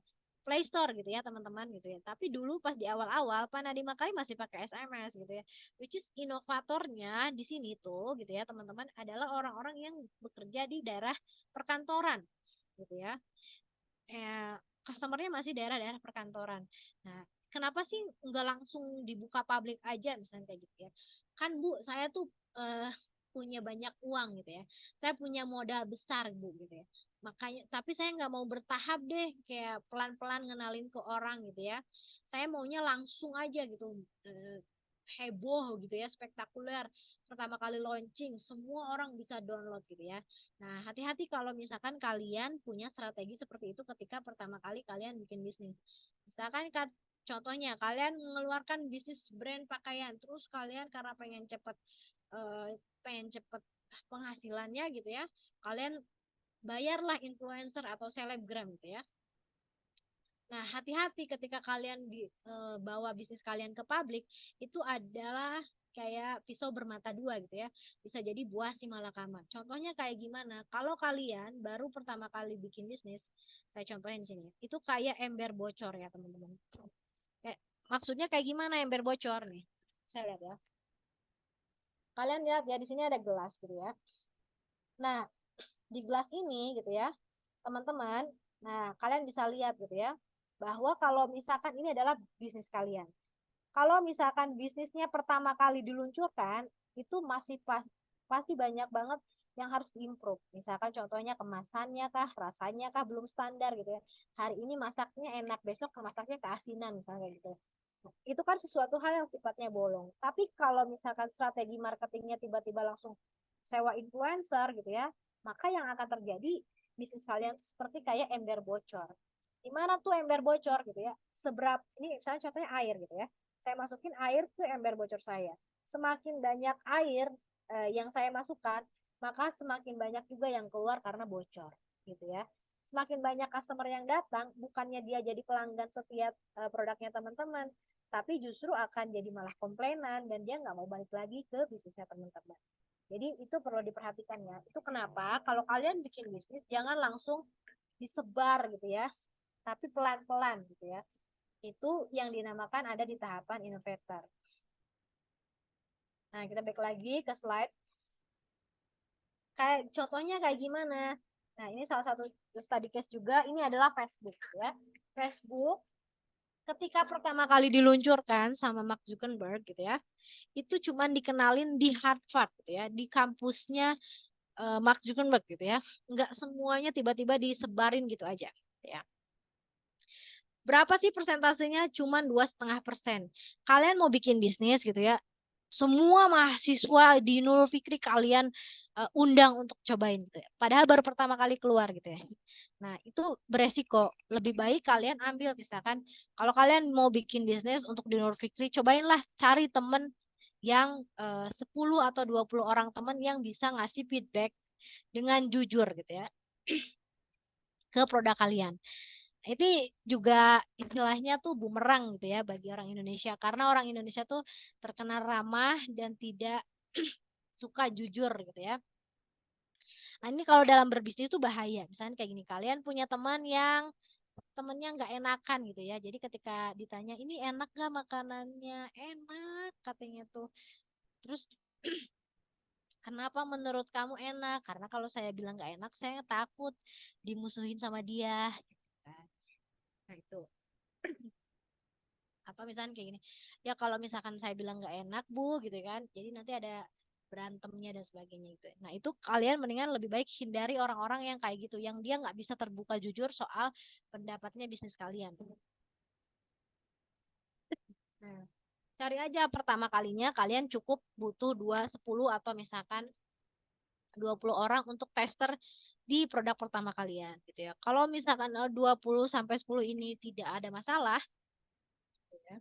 Play Store gitu ya teman-teman gitu ya. Tapi dulu pas di awal-awal Pak Nadiem Makarim masih pakai SMS gitu ya. Which is inovatornya di sini tuh gitu ya teman-teman adalah orang-orang yang bekerja di daerah perkantoran gitu ya. Customernya masih daerah-daerah perkantoran. Nah, kenapa sih nggak langsung dibuka publik aja misalnya kayak gitu ya? Kan Bu, saya tuh punya banyak uang gitu ya. Saya punya modal besar Bu gitu ya. Makanya, tapi saya nggak mau bertahap deh, kayak pelan-pelan ngenalin ke orang gitu ya. Saya maunya langsung aja gitu, heboh gitu ya, spektakuler. Pertama kali launching, semua orang bisa download gitu ya. Nah, hati-hati kalau misalkan kalian punya strategi seperti itu ketika pertama kali kalian bikin bisnis. Misalkan contohnya kalian mengeluarkan bisnis brand pakaian, terus kalian karena pengen cepet penghasilannya gitu ya, kalian bayarlah influencer atau selebgram gitu ya. Nah, hati-hati ketika kalian bawa bisnis kalian ke publik, itu adalah kayak pisau bermata dua gitu ya. Bisa jadi buah si malakama. Contohnya kayak gimana? Kalau kalian baru pertama kali bikin bisnis, saya contohin di sini. Itu kayak ember bocor ya, teman-teman. Maksudnya kayak gimana ember bocor nih? Saya lihat ya. Kalian lihat ya, di sini ada gelas gitu ya. Nah, di gelas ini gitu ya, teman-teman, nah kalian bisa lihat gitu ya, bahwa kalau misalkan ini adalah bisnis kalian. Kalau misalkan bisnisnya pertama kali diluncurkan, itu masih pasti banyak banget yang harus diimprove. Misalkan contohnya kemasannya kah, rasanya kah belum standar gitu ya. Hari ini masaknya enak, besok masaknya keasinan misalnya gitu. Itu kan sesuatu hal yang sifatnya bolong. Tapi kalau misalkan strategi marketingnya tiba-tiba langsung sewa influencer gitu ya, maka yang akan terjadi bisnis kalian seperti kayak ember bocor. Di mana tuh ember bocor gitu ya? Ini misalnya contohnya air gitu ya. Saya masukin air ke ember bocor saya. Semakin banyak air yang saya masukkan, maka semakin banyak juga yang keluar karena bocor gitu ya. Semakin banyak customer yang datang, bukannya dia jadi pelanggan setiap produknya teman-teman, tapi justru akan jadi malah komplainan dan dia nggak mau balik lagi ke bisnisnya teman-teman. Jadi itu perlu diperhatikan ya. Itu kenapa kalau kalian bikin bisnis jangan langsung disebar gitu ya, tapi pelan-pelan gitu ya. Itu yang dinamakan ada di tahapan innovator. Nah, kita balik lagi ke slide. Kayak contohnya kayak gimana? Nah, ini salah satu study case juga. Ini adalah Facebook ya. Facebook ketika pertama kali diluncurkan sama Mark Zuckerberg gitu ya, itu cuman dikenalin di Harvard gitu ya, di kampusnya Mark Zuckerberg gitu ya. Nggak semuanya tiba-tiba disebarin gitu aja gitu ya. Berapa sih persentasenya? Cuman 2,5%. Kalian mau bikin bisnis gitu ya, semua mahasiswa di Nurul Fikri kalian undang untuk cobain gitu ya. Padahal baru pertama kali keluar gitu ya. Nah, itu beresiko. Lebih baik kalian ambil misalkan kalau kalian mau bikin bisnis untuk di Nurul Fikri, cobainlah cari temen yang 10 atau 20 orang temen yang bisa ngasih feedback dengan jujur gitu ya ke produk kalian. Itu juga istilahnya tuh bumerang gitu ya bagi orang Indonesia karena orang Indonesia tuh terkenal ramah dan tidak suka jujur gitu ya. Nah ini kalau dalam berbisnis itu bahaya. Misalnya kayak gini, kalian punya teman yang temennya nggak enakan gitu ya. Jadi ketika ditanya ini enak gak makanannya, enak katanya tuh. Terus kenapa menurut kamu enak? Karena kalau saya bilang nggak enak, saya takut dimusuhin sama dia. Gitu kan. Nah itu. Atau misalnya kayak gini, ya kalau misalkan saya bilang nggak enak bu gitu kan, jadi nanti ada berantemnya dan sebagainya itu. Nah itu kalian mendingan lebih baik hindari orang-orang yang kayak gitu, yang dia nggak bisa terbuka jujur soal pendapatnya bisnis kalian. Nah, cari aja pertama kalinya kalian cukup butuh 2, 10 atau misalkan 20 orang untuk tester di produk pertama kalian gitu ya. Kalau misalkan 20 sampai 10 ini tidak ada masalah, gitu ya,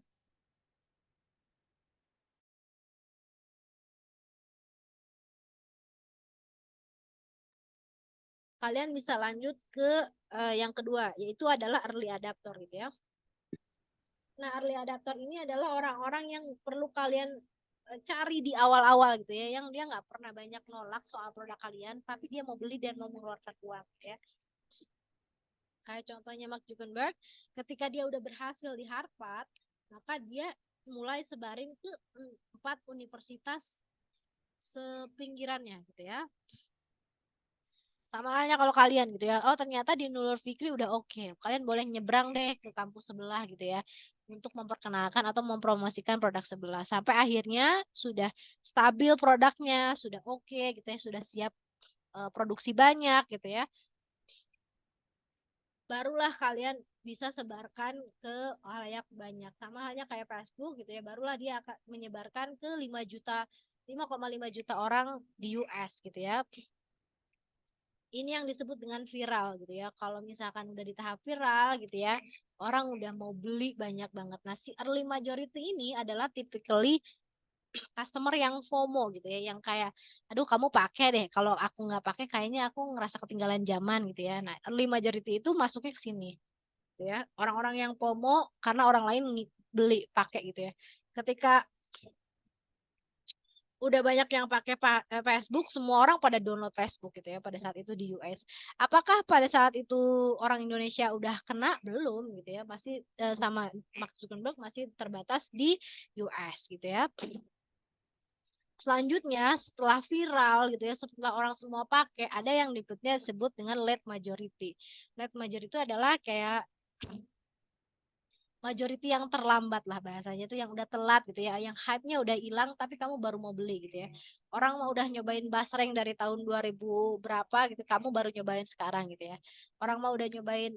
kalian bisa lanjut ke yang kedua, yaitu adalah early adapter gitu ya. Nah, early adapter ini adalah orang-orang yang perlu kalian cari di awal-awal gitu ya, yang dia nggak pernah banyak nolak soal produk kalian, tapi dia mau beli dan mau mengeluarkan uang gitu ya. Kayak contohnya Mark Zuckerberg, ketika dia udah berhasil di Harvard, maka dia mulai sebarin ke 4 universitas sepinggirannya gitu ya. Sama halnya kalau kalian gitu ya, oh ternyata di Nurul Fikri udah oke. Kalian boleh nyebrang deh ke kampus sebelah gitu ya, untuk memperkenalkan atau mempromosikan produk sebelah. Sampai akhirnya sudah stabil produknya, sudah oke gitu ya, sudah siap produksi banyak gitu ya. Barulah kalian bisa sebarkan ke halayak banyak. Sama halnya kayak Facebook gitu ya, barulah dia akan menyebarkan ke 5,5 juta orang di US gitu ya. Ini yang disebut dengan viral gitu ya. Kalau misalkan udah di tahap viral gitu ya, orang udah mau beli banyak banget. Nah, si early majority ini adalah typically customer yang FOMO gitu ya, yang kayak, aduh kamu pakai deh. Kalau aku nggak pakai, kayaknya aku ngerasa ketinggalan zaman gitu ya. Nah, early majority itu masuknya ke sini, gitu ya. Orang-orang yang FOMO karena orang lain beli pakai gitu ya. Ketika udah banyak yang pakai Facebook, semua orang pada download Facebook gitu ya pada saat itu di US. Apakah pada saat itu orang Indonesia udah kena? Belum gitu ya. Masih sama Mark Zuckerberg masih terbatas di US gitu ya. Selanjutnya setelah viral gitu ya, setelah orang semua pakai, ada yang disebut dengan late majority. Late majority itu adalah kayak majority yang terlambat lah bahasanya, itu yang udah telat gitu ya, yang hype-nya udah hilang tapi kamu baru mau beli gitu ya. Orang mau udah nyobain basreng dari tahun 2000 berapa gitu, kamu baru nyobain sekarang gitu ya. Orang mau udah nyobain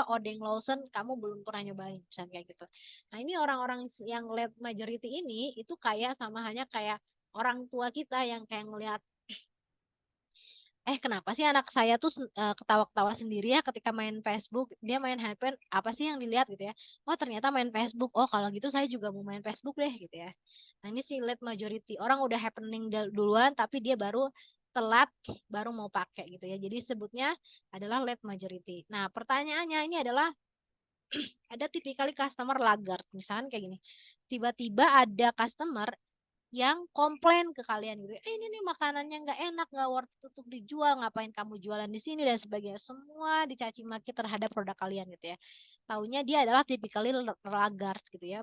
odeng Lawson, kamu belum pernah nyobain misalnya kayak gitu. Nah, ini orang-orang yang late majority ini itu kayak sama halnya kayak orang tua kita yang kayak ngelihat, kenapa sih anak saya tuh ketawa-ketawa sendiri ya ketika main Facebook, dia main handphone, apa sih yang dilihat gitu ya. Oh ternyata main Facebook, oh kalau gitu saya juga mau main Facebook deh gitu ya. Nah ini sih late majority, orang udah happening duluan tapi dia baru telat, baru mau pakai gitu ya. Jadi sebutnya adalah late majority. Nah pertanyaannya ini adalah, ada tipikal customer laggard, misalkan kayak gini, tiba-tiba ada customer yang komplain ke kalian gitu. Ini nih makanannya nggak enak, nggak worth it untuk dijual, ngapain kamu jualan di sini dan sebagainya. Semua dicaci maki terhadap produk kalian gitu ya. Taunya dia adalah tipikal laggard gitu ya.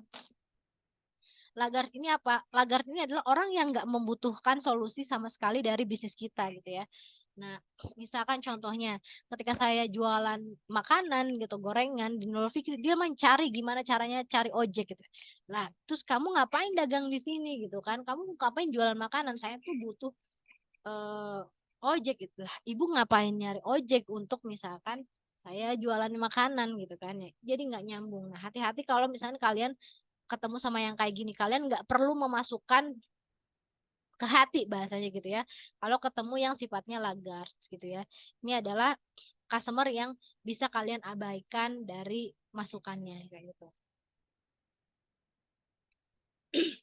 Laggard ini apa? Laggard ini adalah orang yang nggak membutuhkan solusi sama sekali dari bisnis kita gitu ya. Nah, misalkan contohnya ketika saya jualan makanan gitu, gorengan di Nurul Fikri, dia mencari gimana caranya cari ojek gitu. Lah, terus kamu ngapain dagang di sini gitu kan? Kamu ngapain jualan makanan? Saya tuh butuh eh, ojek gitu lah. Ibu ngapain nyari ojek untuk misalkan saya jualan makanan gitu kan ya. Jadi nggak nyambung. Nah, hati-hati kalau misalnya kalian ketemu sama yang kayak gini, kalian nggak perlu memasukkan ke hati bahasanya gitu ya. Kalau ketemu yang sifatnya lagarde gitu ya. Ini adalah customer yang bisa kalian abaikan dari masukannya kayak gitu.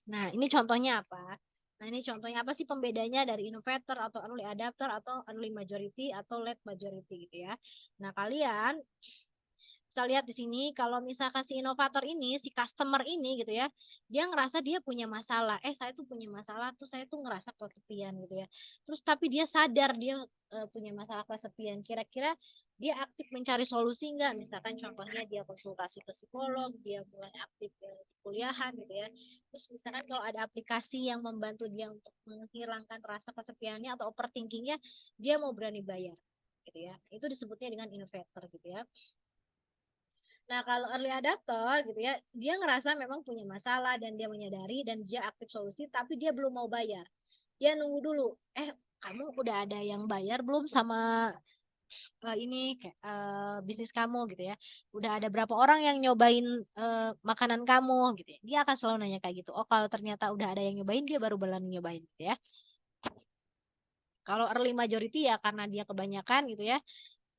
Nah, ini contohnya apa? Nah, ini contohnya apa sih pembedanya dari innovator atau early adapter atau early majority atau late majority gitu ya. Nah, kalian bisa lihat di sini kalau misalkan si inovator ini, si customer ini gitu ya, dia ngerasa dia punya masalah. Saya tuh punya masalah tuh saya tuh ngerasa kesepian gitu ya. Terus tapi dia sadar dia punya masalah kesepian. Kira-kira dia aktif mencari solusi enggak? Misalkan contohnya dia konsultasi ke psikolog, dia mulai aktif di kuliahan gitu ya. Terus misalkan kalau ada aplikasi yang membantu dia untuk menghilangkan rasa kesepiannya atau overthinkingnya, dia mau berani bayar gitu ya. Itu disebutnya dengan innovator gitu ya. Nah, kalau early adapter gitu ya, dia ngerasa memang punya masalah dan dia menyadari dan dia aktif solusi, tapi dia belum mau bayar. Dia nunggu dulu. Kamu udah ada yang bayar belum sama ini kayak bisnis kamu gitu ya? Udah ada berapa orang yang nyobain makanan kamu gitu ya? Dia akan selalu nanya kayak gitu. Oh, kalau ternyata udah ada yang nyobain, dia baru berani nyobain gitu ya. Kalau early majority ya karena dia kebanyakan gitu ya,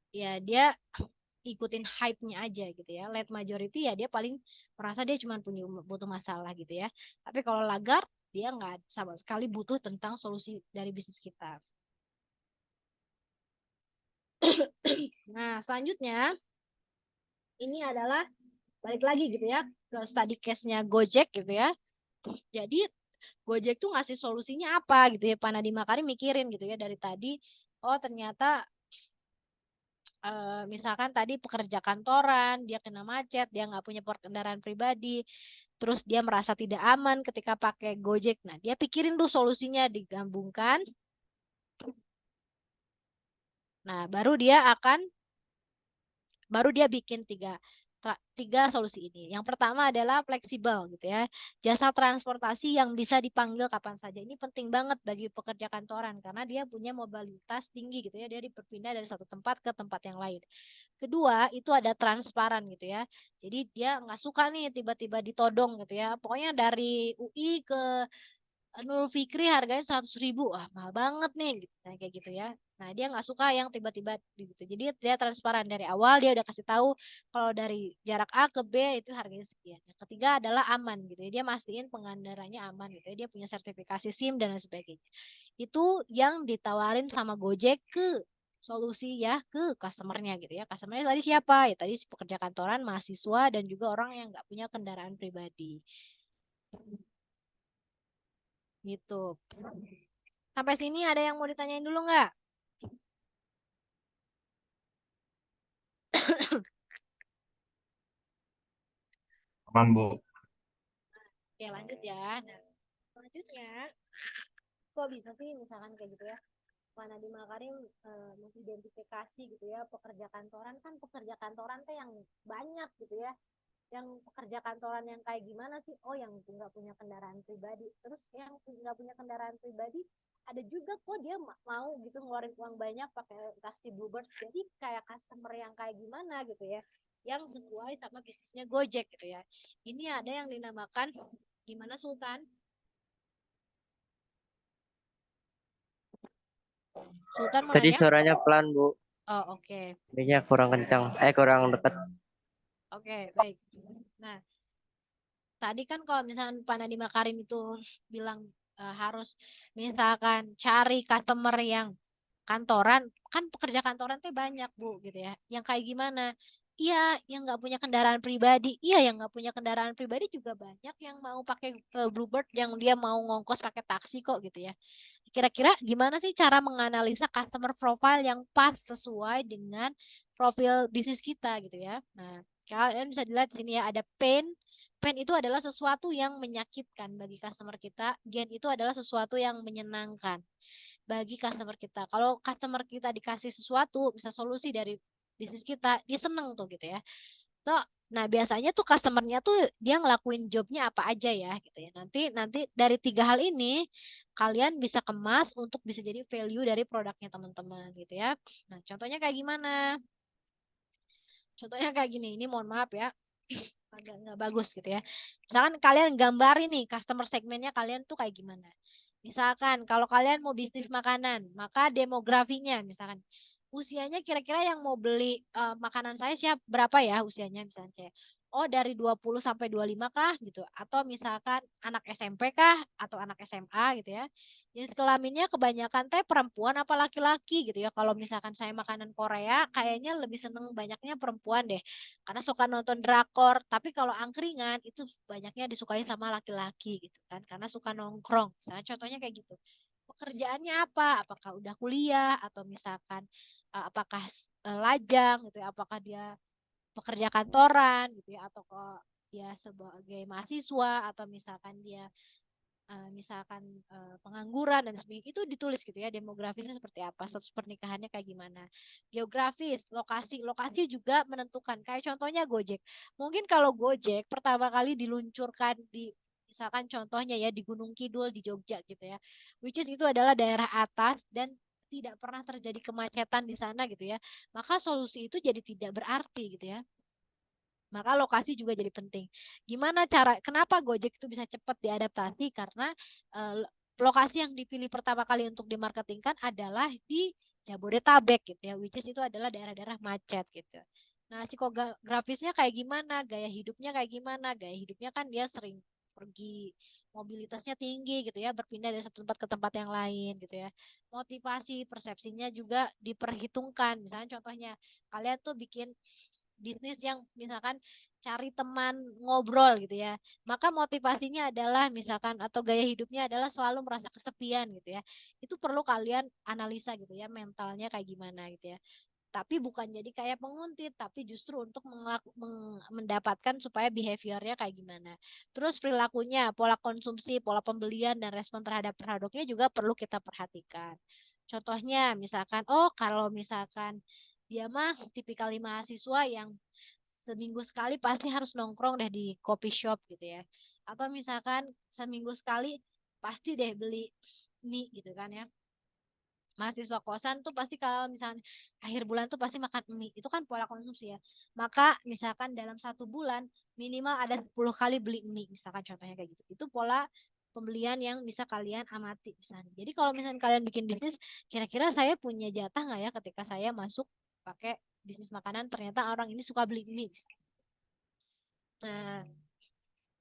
ya dia ikutin hype-nya aja gitu ya. Late majority ya dia paling merasa dia cuma punya butuh masalah gitu ya. Tapi kalau Lagarde dia nggak sama sekali butuh tentang solusi dari bisnis kita. Nah, selanjutnya ini adalah balik lagi gitu ya ke study case-nya Gojek gitu ya. Jadi Gojek tuh ngasih solusinya apa gitu ya. Pak Nadiem Makarim mikirin gitu ya dari tadi. Oh, ternyata misalkan tadi pekerja kantoran, dia kena macet, dia nggak punya kendaraan pribadi, terus dia merasa tidak aman ketika pakai Gojek. Nah, dia pikirin tuh solusinya digabungkan. Nah, baru dia bikin tiga solusi ini. Yang pertama adalah fleksibel gitu ya. Jasa transportasi yang bisa dipanggil kapan saja. Ini penting banget bagi pekerja kantoran karena dia punya mobilitas tinggi gitu ya. Dia berpindah dari satu tempat ke tempat yang lain. Kedua, itu ada transparan gitu ya. Jadi dia nggak suka nih tiba-tiba ditodong gitu ya. Pokoknya dari UI ke Nurul Fikri harganya 100.000. Wah, mahal banget nih gitu. Nah, kayak gitu ya. Nah, dia nggak suka yang tiba-tiba gitu. Jadi dia transparan dari awal, dia udah kasih tahu kalau dari jarak A ke B itu harganya sekian. Yang ketiga adalah aman gitu ya. Dia mastiin pengendaranya aman gitu ya. Dia punya sertifikasi SIM dan lain sebagainya. Itu yang ditawarin sama Gojek ke solusi ya ke customernya gitu ya. Customernya tadi siapa? Ya tadi si pekerja kantoran, mahasiswa dan juga orang yang nggak punya kendaraan pribadi. Gitu. Sampai sini ada yang mau ditanyain dulu nggak? Aman, Bu. Oke, lanjut ya. Nah, selanjutnya, kok bisa sih misalkan kayak gitu ya? Pak Nadiem Makarim mengidentifikasi gitu ya pekerja kantoran kan pekerja kantoran teh yang banyak gitu ya. Yang pekerja kantoran yang kayak gimana sih? Oh, yang nggak punya kendaraan pribadi. Terus yang nggak punya kendaraan pribadi ada juga kok dia mau gitu ngeluarin uang banyak pakai taksi Bluebird. Jadi kayak customer yang kayak gimana gitu ya, yang sesuai sama bisnisnya Gojek gitu ya. Ini ada yang dinamakan gimana Sultan? Sultan mau Tadi nanya? suaranya pelan, Bu. Oh, oke. Kayaknya kurang kencang. Kurang dekat. Oke, baik. Nah, tadi kan kalau misalnya Pak Nadiem Makarim itu bilang harus misalkan cari customer yang kantoran, kan pekerja kantoran tuh banyak Bu gitu ya. Yang kayak gimana? Iya, yang nggak punya kendaraan pribadi. Iya, yang nggak punya kendaraan pribadi juga banyak yang mau pakai Bluebird, yang dia mau ngongkos pakai taksi kok gitu ya. Kira-kira gimana sih cara menganalisa customer profile yang pas sesuai dengan profil bisnis kita gitu ya. Nah, kalian bisa dilihat di sini ya ada pain. Pain itu adalah sesuatu yang menyakitkan bagi customer kita. Gain itu adalah sesuatu yang menyenangkan. bagi customer kita. Kalau customer kita dikasih sesuatu, bisa solusi dari bisnis kita, dia seneng tuh gitu ya. Nah, biasanya tuh customernya tuh dia ngelakuin jobnya apa aja ya gitu ya. Nanti dari 3 hal ini kalian bisa kemas untuk bisa jadi value dari produknya teman-teman gitu ya. Nah, contohnya kayak gimana? Contohnya kayak gini. Ini mohon maaf ya, agak nggak bagus gitu ya. Misalkan kalian gambarin nih customer segmennya kalian tuh kayak gimana. Misalkan kalau kalian mau bisnis makanan, maka demografinya misalkan usianya kira-kira yang mau beli makanan saya berapa ya usianya misalnya kayak oh dari 20 sampai 25 kah gitu atau misalkan anak SMP kah atau anak SMA gitu ya. Jenis kelaminnya kebanyakan teh perempuan apa laki-laki gitu ya. Kalau misalkan saya makanan Korea kayaknya lebih seneng banyaknya perempuan deh karena suka nonton drakor. Tapi kalau angkringan itu banyaknya disukai sama laki-laki gitu kan karena suka nongkrong. Misalnya contohnya kayak gitu. Pekerjaannya apa? Apakah udah kuliah atau misalkan apakah lajang gitu ya, apakah dia pekerja kantoran gitu ya atau kok dia sebagai mahasiswa atau misalkan dia pengangguran dan sebagainya itu ditulis gitu ya demografisnya seperti apa status pernikahannya kayak gimana geografis lokasi juga menentukan kayak contohnya Gojek mungkin kalau Gojek pertama kali diluncurkan di misalkan contohnya ya di Gunung Kidul di Jogja gitu ya which is itu adalah daerah atas dan tidak pernah terjadi kemacetan di sana gitu ya maka solusi itu jadi tidak berarti gitu ya maka lokasi juga jadi penting. Gimana kenapa Gojek itu bisa cepat diadaptasi? Karena lokasi yang dipilih pertama kali untuk dimarketingkan adalah di Jabodetabek gitu ya, which is itu adalah daerah-daerah macet gitu. Nah, psikografisnya kayak gimana? Gaya hidupnya kayak gimana? Gaya hidupnya kan dia sering pergi, mobilitasnya tinggi gitu ya, berpindah dari satu tempat ke tempat yang lain gitu ya. Motivasi, persepsinya juga diperhitungkan. Misalnya contohnya, kalian tuh bikin bisnis yang misalkan cari teman ngobrol gitu ya. Maka motivasinya adalah misalkan atau gaya hidupnya adalah selalu merasa kesepian gitu ya. Itu perlu kalian analisa gitu ya mentalnya kayak gimana gitu ya. Tapi bukan jadi kayak penguntit, tapi justru untuk mendapatkan supaya behaviornya kayak gimana. Terus perilakunya, pola konsumsi, pola pembelian, dan respon terhadap produknya juga perlu kita perhatikan. Contohnya misalkan, oh kalau misalkan dia mah tipikal mahasiswa yang seminggu sekali pasti harus nongkrong deh di coffee shop gitu ya. Atau misalkan seminggu sekali pasti deh beli mie gitu kan ya. Mahasiswa kosan tuh pasti kalau misalnya akhir bulan tuh pasti makan mie. Itu kan pola konsumsi ya. Maka misalkan dalam 1 bulan minimal ada 10 kali beli mie. Misalkan contohnya kayak gitu. Itu pola pembelian yang bisa kalian amati misalnya. Jadi kalau misalnya kalian bikin bisnis, kira-kira saya punya jatah nggak ya ketika saya masuk pakai bisnis makanan ternyata orang ini suka beli mie. Nah,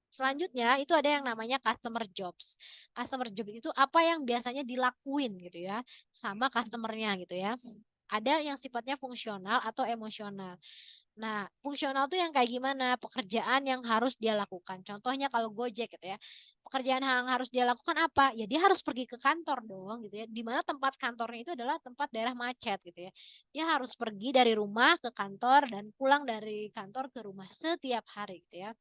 selanjutnya itu ada yang namanya customer jobs. Customer job itu apa yang biasanya dilakuin gitu ya sama customernya gitu ya. Ada yang sifatnya fungsional atau emosional. Nah, fungsional tuh yang kayak gimana? Pekerjaan yang harus dia lakukan. Contohnya kalau Gojek gitu ya. Pekerjaan yang harus dia lakukan apa? Ya dia harus pergi ke kantor dong gitu ya. Di mana tempat kantornya itu adalah tempat daerah macet gitu ya. Dia harus pergi dari rumah ke kantor dan pulang dari kantor ke rumah setiap hari gitu ya.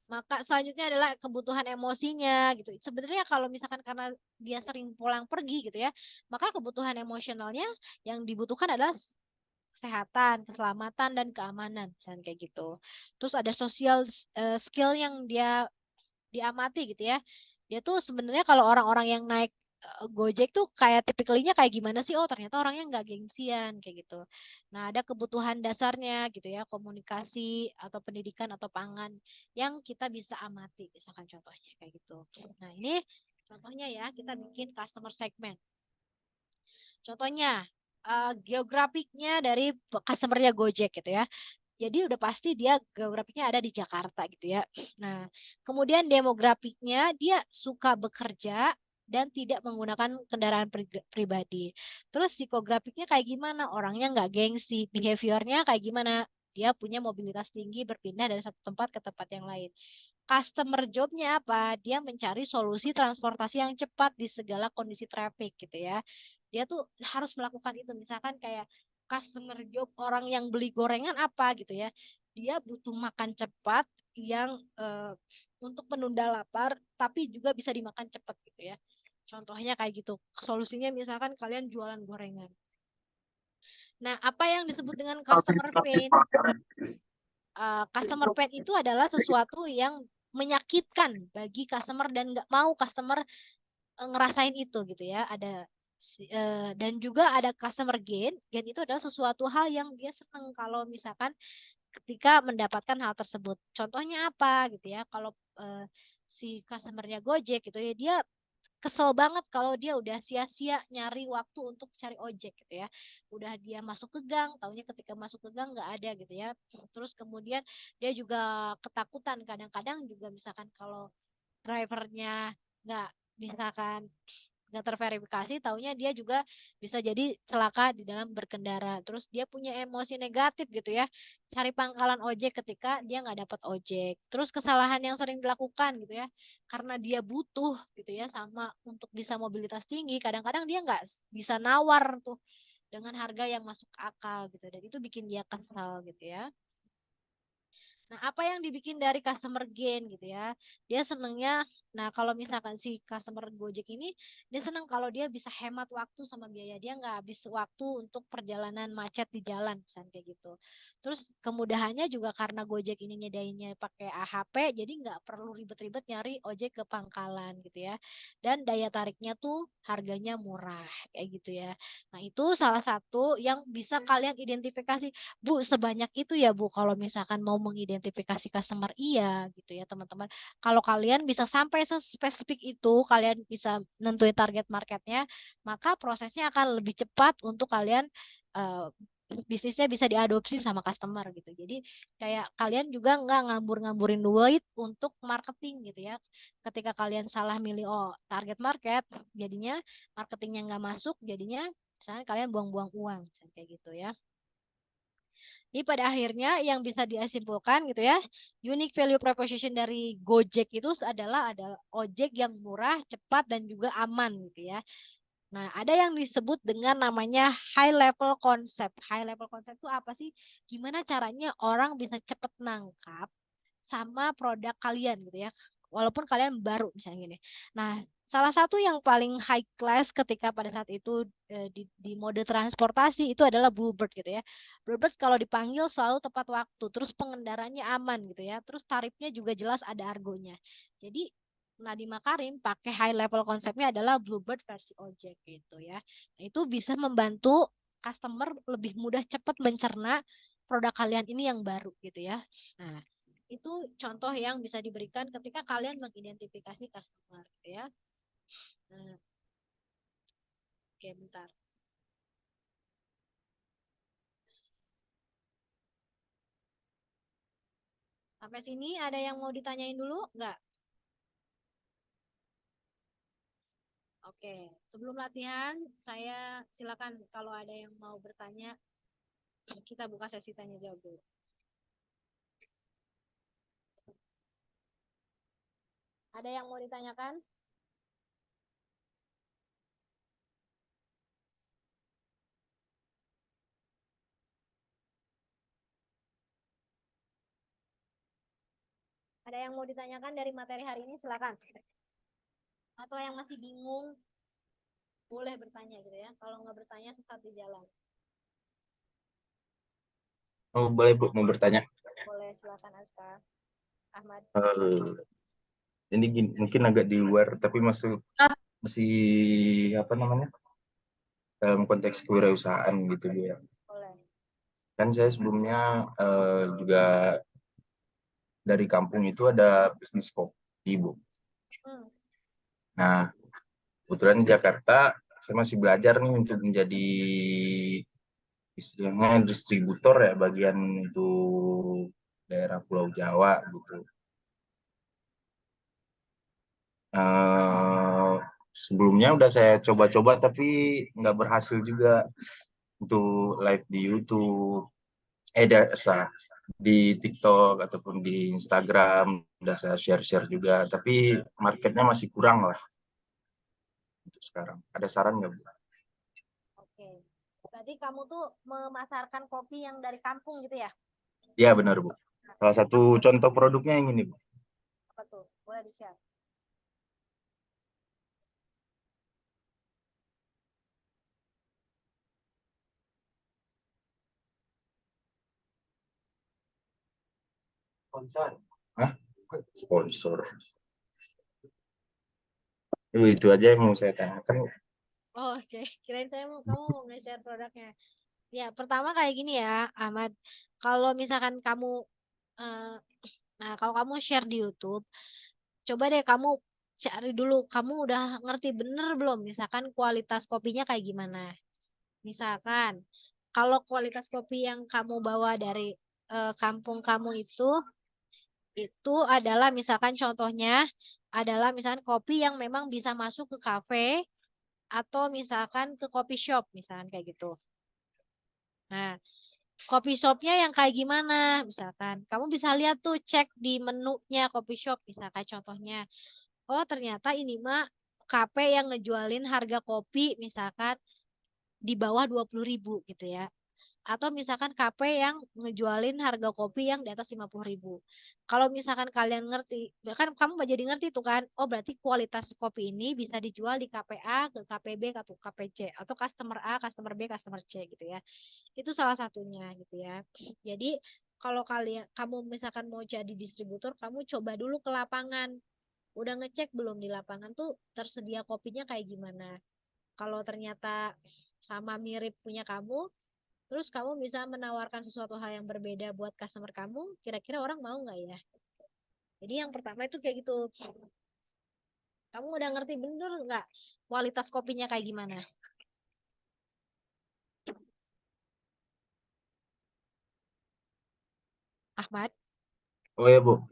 Maka selanjutnya adalah kebutuhan emosinya gitu. Sebenarnya kalau misalkan karena dia sering pulang pergi gitu ya, maka kebutuhan emosionalnya yang dibutuhkan adalah kesehatan, keselamatan dan keamanan, misalnya kayak gitu. Terus ada social skill yang dia diamati gitu ya. Dia tuh sebenarnya kalau orang-orang yang naik Gojek tuh kayak tipikalnya kayak gimana sih? Oh, ternyata orangnya nggak gengsian kayak gitu. Nah, ada kebutuhan dasarnya gitu ya, komunikasi atau pendidikan atau pangan yang kita bisa amati, misalkan contohnya kayak gitu. Nah, ini contohnya ya, kita bikin customer segment. Contohnya, geografiknya dari customernya Gojek gitu ya. Jadi udah pasti dia geografiknya ada di Jakarta gitu ya. Nah, kemudian demografiknya dia suka bekerja dan tidak menggunakan kendaraan pribadi. Terus psikografiknya kayak gimana? Orangnya nggak gengsi, behaviornya kayak gimana? Dia punya mobilitas tinggi berpindah dari satu tempat ke tempat yang lain. Customer jobnya apa? Dia mencari solusi transportasi yang cepat di segala kondisi traffic gitu ya. Dia tuh harus melakukan itu. Misalkan kayak customer job orang yang beli gorengan apa gitu ya. Dia butuh makan cepat yang untuk menunda lapar tapi juga bisa dimakan cepat gitu ya. Contohnya kayak gitu. Solusinya misalkan kalian jualan gorengan. Nah, apa yang disebut dengan customer pain? Customer pain itu adalah sesuatu yang menyakitkan bagi customer dan nggak mau customer ngerasain itu gitu ya. Dan juga ada customer gain. Gain itu adalah sesuatu hal yang dia senang kalau misalkan ketika mendapatkan hal tersebut. Contohnya apa gitu ya? Kalau si customernya Gojek gitu ya, dia kesel banget kalau dia udah sia-sia nyari waktu untuk cari ojek gitu ya. Udah dia masuk ke gang, taunya ketika masuk ke gang nggak ada gitu ya. Terus kemudian dia juga ketakutan kadang-kadang juga misalkan kalau drivernya nggak misalkan nggak terverifikasi, taunya dia juga bisa jadi celaka di dalam berkendara. Terus dia punya emosi negatif gitu ya, cari pangkalan ojek ketika dia nggak dapat ojek. Terus kesalahan yang sering dilakukan gitu ya, karena dia butuh gitu ya, sama untuk bisa mobilitas tinggi, kadang-kadang dia nggak bisa nawar tuh dengan harga yang masuk akal gitu, dan itu bikin dia kesal gitu ya. Nah, apa yang dibikin dari customer gain gitu ya? Dia senengnya, nah kalau misalkan si customer Gojek ini, dia seneng kalau dia bisa hemat waktu sama biaya. Dia nggak habis waktu untuk perjalanan macet di jalan, misalnya kayak gitu. Terus kemudahannya juga karena Gojek ini nyedainnya pakai AHP, jadi nggak perlu ribet-ribet nyari ojek ke pangkalan gitu ya. Dan daya tariknya tuh harganya murah, kayak gitu ya. Nah, itu salah satu yang bisa kalian identifikasi. Bu, sebanyak itu ya Bu, kalau misalkan mau mengidentifikasi customer, iya gitu ya teman-teman. Kalau kalian bisa sampai spesifik itu, kalian bisa nentuin target marketnya, maka prosesnya akan lebih cepat untuk kalian eh, bisnisnya bisa diadopsi sama customer gitu. Jadi kayak kalian juga nggak ngambur-ngamburin duit untuk marketing gitu ya. Ketika kalian salah milih target market, jadinya marketingnya nggak masuk, jadinya misalnya kalian buang-buang uang, misalnya kayak gitu ya. Jadi pada akhirnya yang bisa disimpulkan gitu ya, unique value proposition dari Gojek itu adalah ojek yang murah, cepat dan juga aman gitu ya. Nah, ada yang disebut dengan namanya high level concept. High level concept itu apa sih? Gimana caranya orang bisa cepat nangkap sama produk kalian gitu ya. Walaupun kalian baru misalnya gini. Nah, salah satu yang paling high class ketika pada saat itu di mode transportasi itu adalah Bluebird gitu ya. Bluebird kalau dipanggil selalu tepat waktu, terus pengendaranya aman gitu ya. Terus tarifnya juga jelas ada argonya. Jadi Nadiem Makarim pakai high level konsepnya adalah Bluebird versi ojek gitu ya. Nah, itu bisa membantu customer lebih mudah cepat mencerna produk kalian ini yang baru gitu ya. Nah, itu contoh yang bisa diberikan ketika kalian mengidentifikasi customer gitu ya. Nah, oke bentar. Sampai sini ada yang mau ditanyain dulu? Enggak? Oke, sebelum latihan saya silakan kalau ada yang mau bertanya, kita buka sesi tanya jawab dulu. Ada yang mau ditanyakan? Ada yang mau ditanyakan dari materi hari ini? Silakan. Atau yang masih bingung, boleh bertanya gitu ya. Kalau nggak bertanya, sesat di jalan. Oh, boleh Bu, mau bertanya. Boleh, silakan Aska. Ahmad. Ini mungkin agak di luar, tapi masih apa namanya, dalam konteks kewirausahaan gitu Bu ya. Boleh. Kan saya sebelumnya juga dari kampung itu ada bisnis kopi Bu. Nah, kebetulan di Jakarta saya masih belajar nih untuk menjadi istilahnya distributor ya, bagian untuk daerah Pulau Jawa gitu. Sebelumnya udah saya coba-coba tapi nggak berhasil juga untuk live di YouTube, di TikTok ataupun di Instagram udah saya share-share juga, tapi marketnya masih kurang lah untuk sekarang. Ada saran nggak Bu? Oke. Berarti kamu tuh memasarkan kopi yang dari kampung gitu ya? Iya benar Bu. Salah satu contoh produknya yang ini Bu. Apa tuh? Boleh di-share. Hah? Sponsor. Itu aja yang mau saya tanyakan. Oh, oke. Kirain kamu mau nge-share produknya. Ya, pertama kayak gini ya, Ahmad. Kalau misalkan kamu kalau kamu share di YouTube, coba deh kamu cari dulu, kamu udah ngerti bener belum? Misalkan kualitas kopinya kayak gimana? Misalkan, kalau kualitas kopi yang kamu bawa dari kampung kamu itu adalah misalkan contohnya adalah misalkan kopi yang memang bisa masuk ke kafe atau misalkan ke coffee shop, misalkan kayak gitu. Nah, coffee shopnya yang kayak gimana? Misalkan, kamu bisa lihat tuh cek di menunya coffee shop, misalkan contohnya. Oh, ternyata ini mah kafe yang ngejualin harga kopi misalkan di bawah 20.000 gitu ya. Atau misalkan kafe yang ngejualin harga kopi yang di atas 50.000. Kalau misalkan kalian ngerti, kan kamu jadi ngerti tuh kan, oh berarti kualitas kopi ini bisa dijual di KP A ke KP B atau KP C atau customer A, customer B, customer C gitu ya. Itu salah satunya gitu ya. Jadi kalau kamu misalkan mau jadi distributor, kamu coba dulu ke lapangan. Udah ngecek belum di lapangan tuh tersedia kopinya kayak gimana. Kalau ternyata sama mirip punya kamu, terus kamu bisa menawarkan sesuatu hal yang berbeda buat customer kamu, kira-kira orang mau nggak ya? Jadi yang pertama itu kayak gitu. Kamu udah ngerti bener nggak kualitas kopinya kayak gimana? Ahmad, Oh ya, Bu.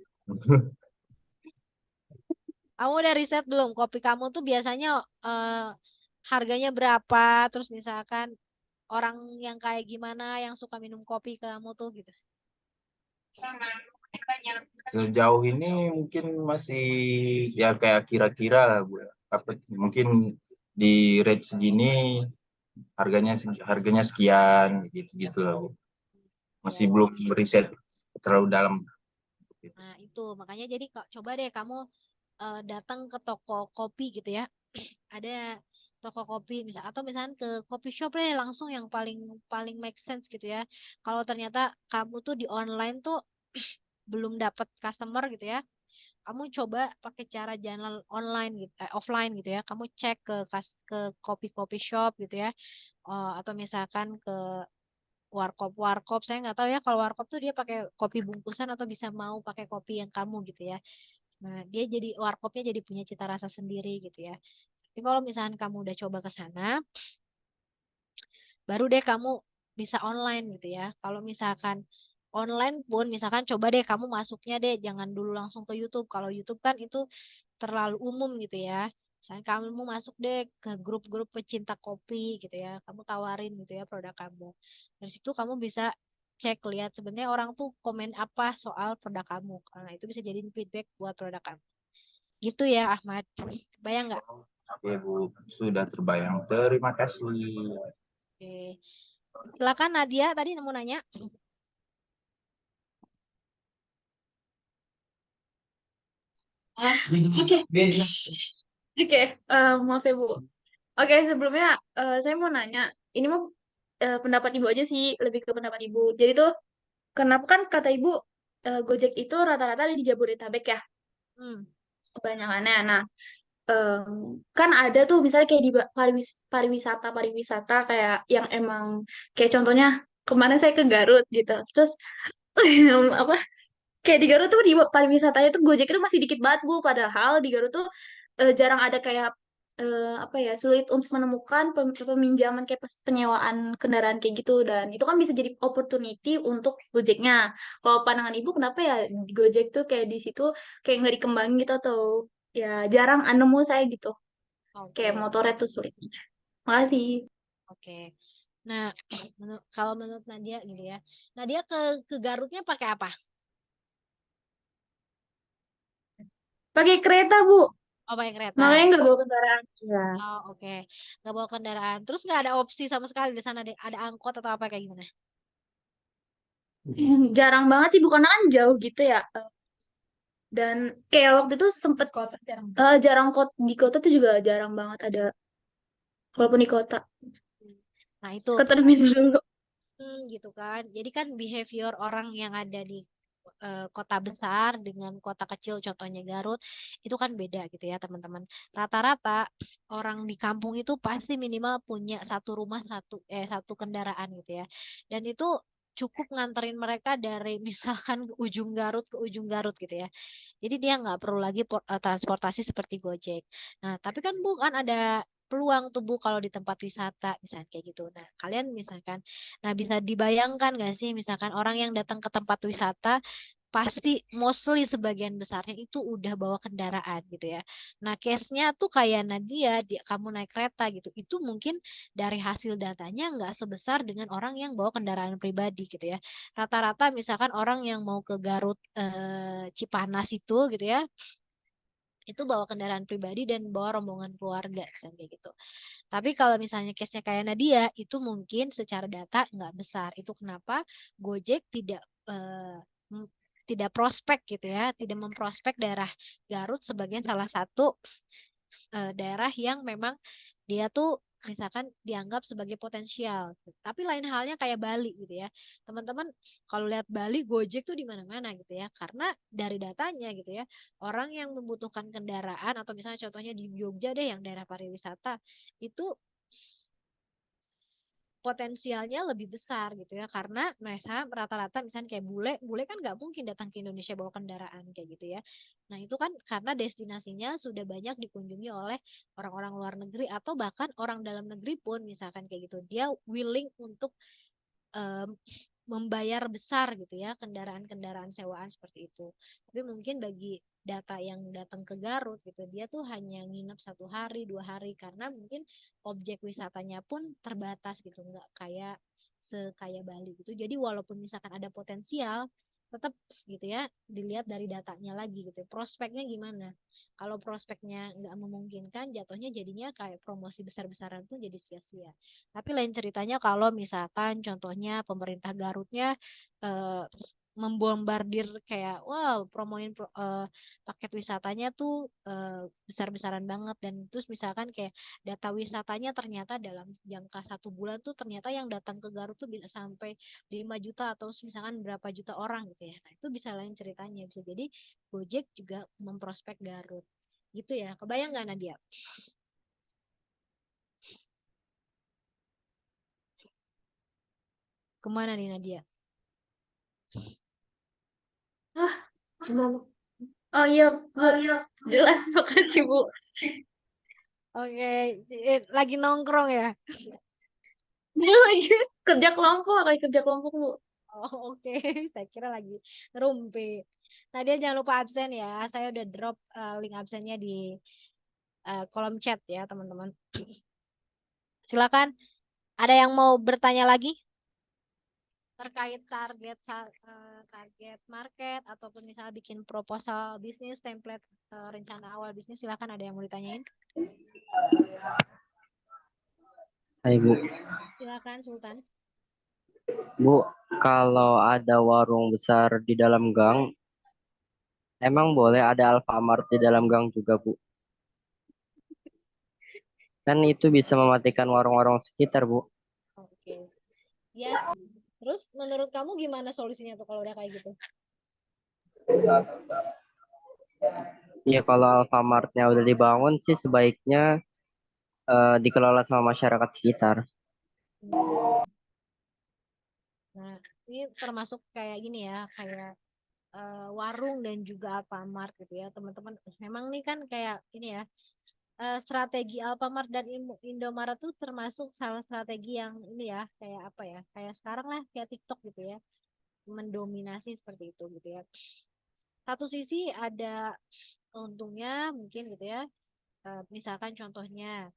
kamu udah riset belum kopi kamu tuh biasanya harganya berapa? Terus misalkan orang yang kayak gimana yang suka minum kopi ke kamu tuh gitu. Sejauh ini mungkin masih ya kayak kira-kira lah, Bu. Apa mungkin di rate segini harganya sekian gitu lah, Bu. Masih belum riset terlalu dalam. Nah, itu makanya jadi kok coba deh kamu datang ke toko kopi gitu ya. Ada toko kopi misal atau misalnya ke coffee shop deh langsung yang paling paling make sense gitu ya. Kalau ternyata kamu tuh di online tuh belum dapat customer gitu ya. Kamu coba pakai cara jalan online gitu, offline gitu ya. Kamu cek ke kopi shop gitu ya. Atau misalkan ke warkop. Saya nggak tahu ya kalau warkop tuh dia pakai kopi bungkusan atau bisa mau pakai kopi yang kamu gitu ya. Nah, dia jadi warkopnya jadi punya cita rasa sendiri gitu ya. Tapi kalau misalkan kamu udah coba ke sana, baru deh kamu bisa online gitu ya. Kalau misalkan online pun, misalkan coba deh kamu masuknya deh, jangan dulu langsung ke YouTube. Kalau YouTube kan itu terlalu umum gitu ya. Misalkan kamu masuk deh ke grup-grup pecinta kopi gitu ya. Kamu tawarin gitu ya produk kamu. Dari situ kamu bisa cek lihat sebenarnya orang tuh komen apa soal produk kamu. Nah, itu bisa jadi feedback buat produk kamu. Gitu ya Ahmad. Bayang nggak? Oke, Bu, sudah terbayang. Terima kasih. Oke. Silakan Nadia tadi mau nanya. Oke, oke, maaf ya Bu. Oke, sebelumnya saya mau nanya, ini mah pendapat Ibu aja sih, lebih ke pendapat Ibu. Jadi tuh, kenapa kan kata Ibu Gojek itu rata-rata ada di Jabodetabek ya, Hmm. kebanyakannya. Nah, kan ada tuh misalnya kayak di pariwisata kayak yang emang kayak contohnya kemarin saya ke Garut gitu, terus apa kayak di Garut tuh di pariwisatanya tuh Gojek itu masih dikit banget Bu, padahal di Garut tuh jarang ada kayak apa ya sulit untuk menemukan peminjaman kayak penyewaan kendaraan kayak gitu, dan itu kan bisa jadi opportunity untuk Gojeknya. Kalau pandangan Ibu kenapa ya Gojek tuh kayak di situ kayak nggak dikembangin gitu, atau ya jarang nemu saya gitu kayak Oke, motornya tuh sulit. Makasih. oke. Nah, kalau menurut Nadia gitu ya. Nadia ke Garutnya pakai apa? Pakai kereta Bu, Oh, pakai kereta. makanya nggak bawa kendaraan. Ya. Oh, oke. Nggak bawa kendaraan. Terus nggak ada opsi sama sekali di sana deh. Ada angkot atau apa kayak gimana? Jarang banget sih, bukan kan jauh gitu ya. Dan kayak waktu itu sempet kota jarang di kota tuh juga jarang banget ada, walaupun di kota Nah, itu ke terminal dulu. gitu kan. Jadi kan behavior orang yang ada di kota besar dengan kota kecil, contohnya Garut, itu kan beda gitu ya teman-teman. Rata-rata orang di kampung itu pasti minimal punya satu rumah, satu kendaraan gitu ya. Dan itu cukup nganterin mereka dari misalkan ujung Garut ke ujung Garut gitu ya. Jadi dia nggak perlu lagi transportasi seperti Gojek. Nah, tapi kan Bu kan ada peluang tuh Bu kalau di tempat wisata misalnya kayak gitu. Nah, kalian misalkan, nah bisa dibayangkan nggak sih misalkan orang yang datang ke tempat wisata pasti mostly sebagian besarnya itu udah bawa kendaraan gitu ya. Nah, case-nya tuh kayak Nadia, kamu naik kereta gitu. Itu mungkin dari hasil datanya nggak sebesar dengan orang yang bawa kendaraan pribadi gitu ya. Rata-rata misalkan orang yang mau ke Garut, Cipanas itu gitu ya, itu bawa kendaraan pribadi dan bawa rombongan keluarga misalnya kayak gitu. Tapi kalau misalnya case-nya kayak Nadia, itu mungkin secara data nggak besar. Itu kenapa Gojek tidak prospek gitu ya, tidak memprospek daerah Garut sebagai salah satu daerah yang memang dia tuh misalkan dianggap sebagai potensial. Tapi lain halnya kayak Bali gitu ya. Teman-teman kalau lihat Bali Gojek tuh di mana-mana gitu ya. Karena dari datanya gitu ya, orang yang membutuhkan kendaraan atau misalnya contohnya di Jogja deh yang daerah pariwisata itu potensialnya lebih besar gitu ya karena mereka rata-rata misalnya kayak bule kan nggak mungkin datang ke Indonesia bawa kendaraan kayak gitu ya. Nah itu kan karena destinasinya sudah banyak dikunjungi oleh orang-orang luar negeri atau bahkan orang dalam negeri pun misalkan kayak gitu dia willing untuk em, membayar besar gitu ya kendaraan-kendaraan sewaan seperti itu. Tapi mungkin bagi data yang datang ke Garut gitu, dia tuh hanya nginep 1 hari, 2 hari karena mungkin objek wisatanya pun terbatas gitu, nggak kayak sekaya Bali gitu. Jadi walaupun misalkan ada potensial, tetap gitu ya dilihat dari datanya lagi gitu. Prospeknya gimana? Kalau prospeknya nggak memungkinkan, jatuhnya jadinya kayak promosi besar-besaran tuh jadi sia-sia. Tapi lain ceritanya kalau misalkan contohnya pemerintah Garutnya eh, membombardir kayak wow paket wisatanya tuh besar-besaran banget dan terus misalkan kayak data wisatanya ternyata dalam jangka 1 bulan tuh ternyata yang datang ke Garut tuh bisa sampai 5 juta atau misalkan berapa juta orang gitu ya. Nah, itu bisa lain ceritanya. Bisa jadi Gojek juga memprospek Garut. Gitu ya. Kebayang nggak Nadia? Kemana nih Nadia? Gimana? Oh iya, Bu. Jelas, makasih, Bu. Oke, lagi nongkrong ya? Dia lagi kerja kelompok, kayak kerja kelompok, Bu. Oh, oke. Saya kira lagi rumpi. Nadia jangan lupa absen ya. Saya udah drop link absennya di kolom chat ya, teman-teman. Silakan. Ada yang mau bertanya lagi terkait target market ataupun misalnya bikin proposal bisnis, template rencana awal bisnis, silakan ada yang mau ditanyain. Hai Bu. Silakan Sultan. Bu, kalau ada warung besar di dalam gang, emang boleh ada Alfamart di dalam gang juga, Bu? Kan itu bisa mematikan warung-warung sekitar, Bu. Oke. Ya sih. Terus menurut kamu gimana solusinya tuh kalau udah kayak gitu? Iya, kalau Alfamartnya udah dibangun sih sebaiknya dikelola sama masyarakat sekitar. Nah, ini termasuk kayak gini ya, kayak warung dan juga Alfamart gitu ya, teman-teman. Memang nih kan kayak ini ya, strategi Alfamart dan Indomaret tuh termasuk salah strategi yang ini ya, kayak apa ya, kayak sekarang lah, kayak TikTok gitu ya, mendominasi seperti itu gitu ya. Satu sisi ada untungnya mungkin gitu ya, misalkan contohnya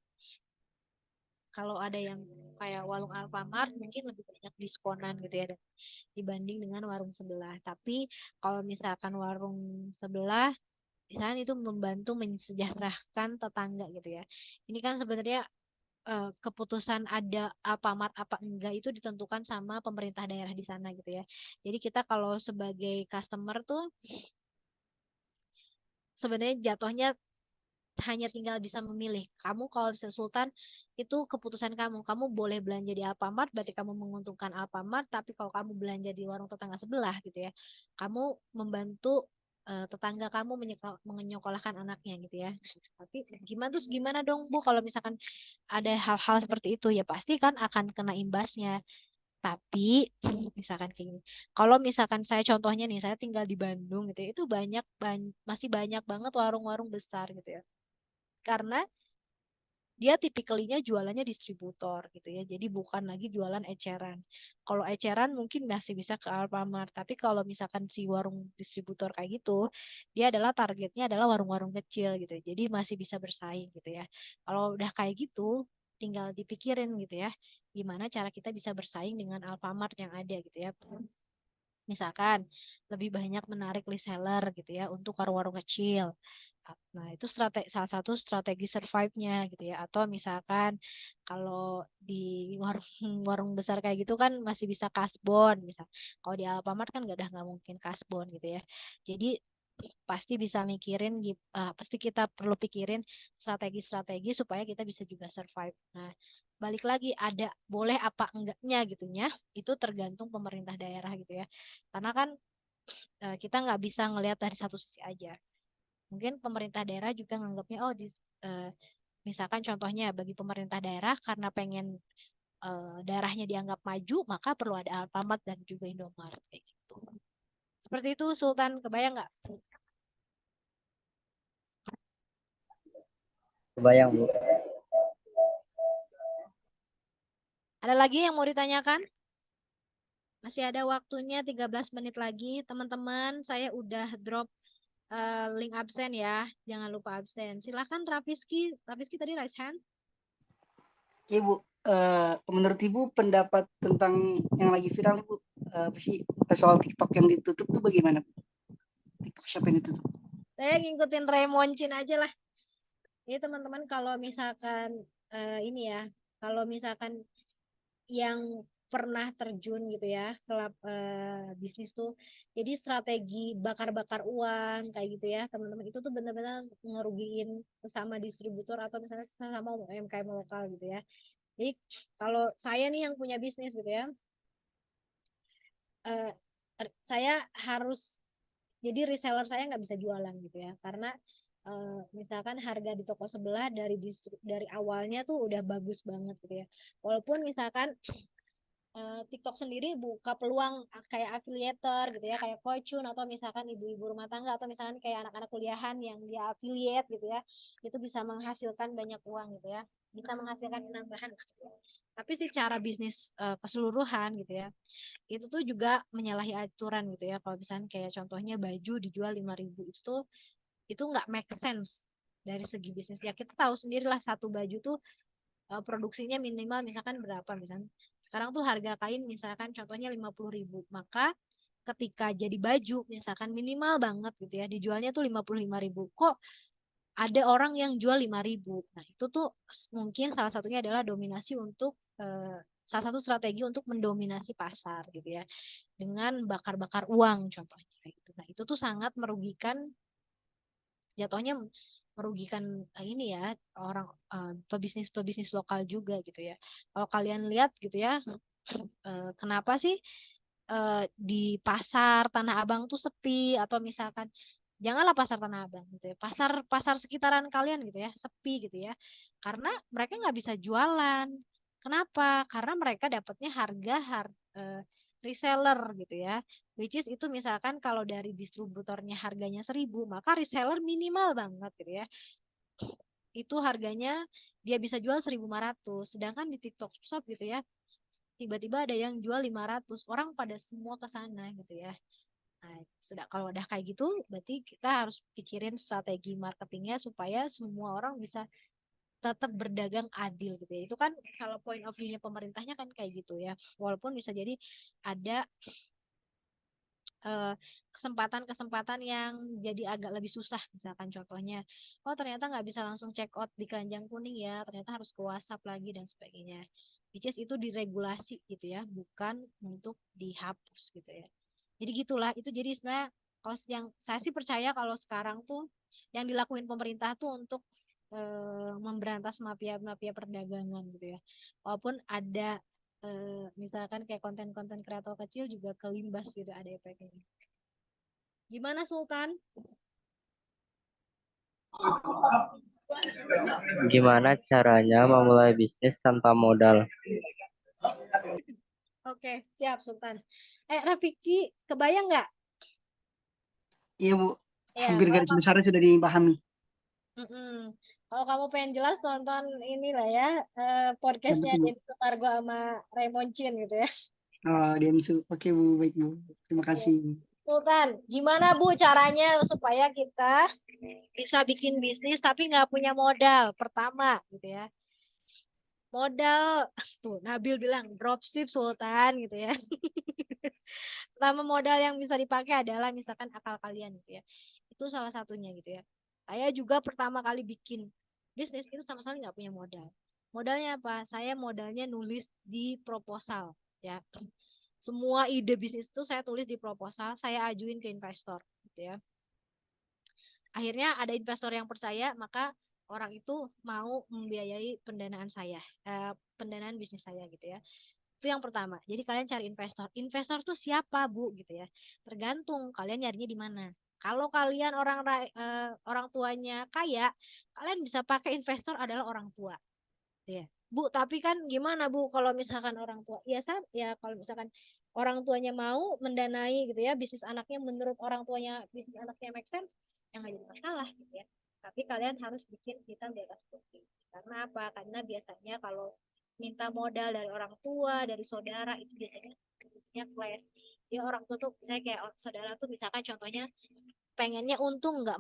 kalau ada yang kayak warung Alfamart mungkin lebih banyak diskonan gitu ya dibanding dengan warung sebelah. Tapi kalau misalkan warung sebelah misalnya itu membantu mensejahterakan tetangga gitu ya. Ini kan sebenarnya keputusan ada Alfamart apa enggak itu ditentukan sama pemerintah daerah di sana gitu ya. Jadi kita kalau sebagai customer tuh sebenarnya jatuhnya hanya tinggal bisa memilih. Kamu kalau bisa Sultan itu keputusan kamu. Kamu boleh belanja di Alfamart, berarti kamu menguntungkan Alfamart. Tapi kalau kamu belanja di warung tetangga sebelah gitu ya, kamu membantu tetangga kamu menyekolahkan anaknya gitu ya. Tapi gimana dong Bu kalau misalkan ada hal-hal seperti itu ya pasti kan akan kena imbasnya. Tapi misalkan kayak gini, kalau misalkan saya contohnya nih, saya tinggal di Bandung gitu ya, itu masih banyak banget warung-warung besar gitu ya. Karena dia tipikalinya jualannya distributor gitu ya. Jadi bukan lagi jualan eceran. Kalau eceran mungkin masih bisa ke Alfamart, tapi kalau misalkan si warung distributor kayak gitu, dia adalah targetnya adalah warung-warung kecil gitu ya. Jadi masih bisa bersaing gitu ya. Kalau udah kayak gitu, tinggal dipikirin gitu ya, gimana cara kita bisa bersaing dengan Alfamart yang ada gitu ya. Misalkan lebih banyak menarik reseller gitu ya untuk warung-warung kecil. Nah, itu salah satu strategi survive-nya gitu ya. Atau misalkan kalau di warung warung besar kayak gitu kan masih bisa kasbon misal. Kalau di Alfamart kan nggak mungkin kasbon gitu ya. Jadi pasti bisa pasti kita perlu pikirin strategi-strategi supaya kita bisa juga survive. Nah, balik lagi ada boleh apa enggaknya gitunya itu tergantung pemerintah daerah gitu ya. Karena kan kita nggak bisa ngelihat dari satu sisi aja. Mungkin pemerintah daerah juga nganggapnya eh, misalkan contohnya bagi pemerintah daerah karena pengen daerahnya dianggap maju maka perlu ada Alfamart dan juga Indomaret kayak gitu. Seperti itu Sultan, kebayang nggak? Kebayang Bu. Ada lagi yang mau ditanyakan? Masih ada waktunya 13 menit lagi. Teman-teman, saya udah drop link absen ya. Jangan lupa absen. Silakan Rafiski. Rafiski tadi raise hand. Ibu, menurut Ibu pendapat tentang yang lagi viral Ibu, apa sih soal TikTok yang ditutup tuh bagaimana? TikTok Shop yang ditutup. Saya ngikutin Remoncin aja lah. Jadi teman-teman kalau misalkan ini ya, kalau misalkan yang pernah terjun gitu ya ke bisnis tuh, jadi strategi bakar-bakar uang kayak gitu ya teman-teman itu tuh benar-benar ngerugiin sesama distributor atau misalnya sesama UMKM lokal gitu ya. Jadi kalau saya nih yang punya bisnis gitu ya, eh, saya harus jadi reseller saya nggak bisa jualan gitu ya karena misalkan harga di toko sebelah dari awalnya tuh udah bagus banget gitu ya. Walaupun misalkan TikTok sendiri buka peluang kayak affiliator gitu ya, kayak Fortune atau misalkan ibu-ibu rumah tangga atau misalkan kayak anak-anak kuliahan yang dia affiliate gitu ya, itu bisa menghasilkan banyak uang gitu ya, bisa menghasilkan penambahan. Gitu ya. Tapi secara bisnis keseluruhan gitu ya, itu tuh juga menyalahi aturan gitu ya. Kalau misalkan kayak contohnya baju dijual 5.000 itu nggak make sense dari segi bisnis. Ya kita tahu sendirilah satu baju tuh produksinya minimal misalkan berapa misalkan sekarang tuh harga kain misalkan contohnya 50.000 maka ketika jadi baju misalkan minimal banget gitu ya dijualnya tuh 55.000 kok ada orang yang jual 5.000. Nah itu tuh mungkin salah satunya adalah dominasi untuk salah satu strategi untuk mendominasi pasar gitu ya dengan bakar-bakar uang contohnya gitu. Nah itu tuh sangat merugikan jatuhnya merugikan ini ya orang pebisnis lokal juga gitu ya. Kalau kalian lihat gitu ya, kenapa sih di pasar Tanah Abang tuh sepi atau misalkan janganlah pasar Tanah Abang gitu ya, pasar pasar sekitaran kalian gitu ya sepi gitu ya, karena mereka nggak bisa jualan. Kenapa? Karena mereka dapatnya eh, reseller gitu ya. Which is itu misalkan kalau dari distributornya harganya 1.000, maka reseller minimal banget gitu ya. Itu harganya dia bisa jual 1.500. Sedangkan di TikTok Shop gitu ya, tiba-tiba ada yang jual 500. Orang pada semua ke sana gitu ya. Nah, kalau udah kayak gitu, berarti kita harus pikirin strategi marketingnya supaya semua orang bisa tetap berdagang adil gitu ya. Itu kan kalau point of view-nya pemerintahnya kan kayak gitu ya. Walaupun bisa jadi ada kesempatan-kesempatan yang jadi agak lebih susah. Misalkan contohnya, oh ternyata nggak bisa langsung check out di keranjang kuning ya, ternyata harus ke WhatsApp lagi dan sebagainya. Which is itu diregulasi gitu ya, bukan untuk dihapus gitu ya. Jadi gitulah, itu jadi sebenarnya kalau yang saya sih percaya kalau sekarang tuh yang dilakuin pemerintah tuh untuk memberantas mafia-mafia perdagangan gitu ya. Walaupun ada misalkan kayak konten-konten kreator kecil juga kelimbas gitu ada efeknya. Gimana Sultan? Gimana caranya memulai bisnis tanpa modal? Oke, siap Sultan. Rafiki, kebayang nggak? Iya Bu, Ya, hampir kalau garis besarnya sudah dipahami. Mm-mm. Kalau kamu pengen jelas tonton inilah ya podcastnya Betul Bu. Denny Sumargo sama Raymond Chin gitu ya. Oh, Densu. Oke Bu, baik Bu. Terima kasih Bu. Sultan, gimana Bu caranya supaya kita bisa bikin bisnis tapi nggak punya modal pertama gitu ya. Modal tuh Nabil bilang dropship Sultan gitu ya. Pertama modal yang bisa dipakai adalah misalkan akal kalian gitu ya. Itu salah satunya gitu ya. Saya juga pertama kali bikin bisnis itu sama sekali nggak punya modal. Modalnya apa? Saya modalnya nulis di proposal ya. Semua ide bisnis itu saya tulis di proposal, saya ajuin ke investor gitu ya. Akhirnya ada investor yang percaya, maka orang itu mau membiayai pendanaan saya, pendanaan bisnis saya gitu ya. Itu yang pertama. Jadi kalian cari investor. Investor tuh siapa, Bu? Gitu ya. Tergantung kalian nyarinya di mana. Kalau kalian orang tuanya kaya, kalian bisa pakai investor adalah orang tua. Gitu ya. Bu, tapi kan gimana, Bu, kalau misalkan orang tua? Ya kalau misalkan orang tuanya mau mendanai gitu ya, bisnis anaknya menurut orang tuanya bisnis anaknya make sense, yang nggak jadi masalah gitu ya. Tapi kalian harus bikin hitam di atas putih. Karena apa? Karena biasanya kalau minta modal dari orang tua, dari saudara itu biasanya clash. Dia orang tua tuh misalnya kayak saudara tuh misalkan contohnya pengennya untung nggak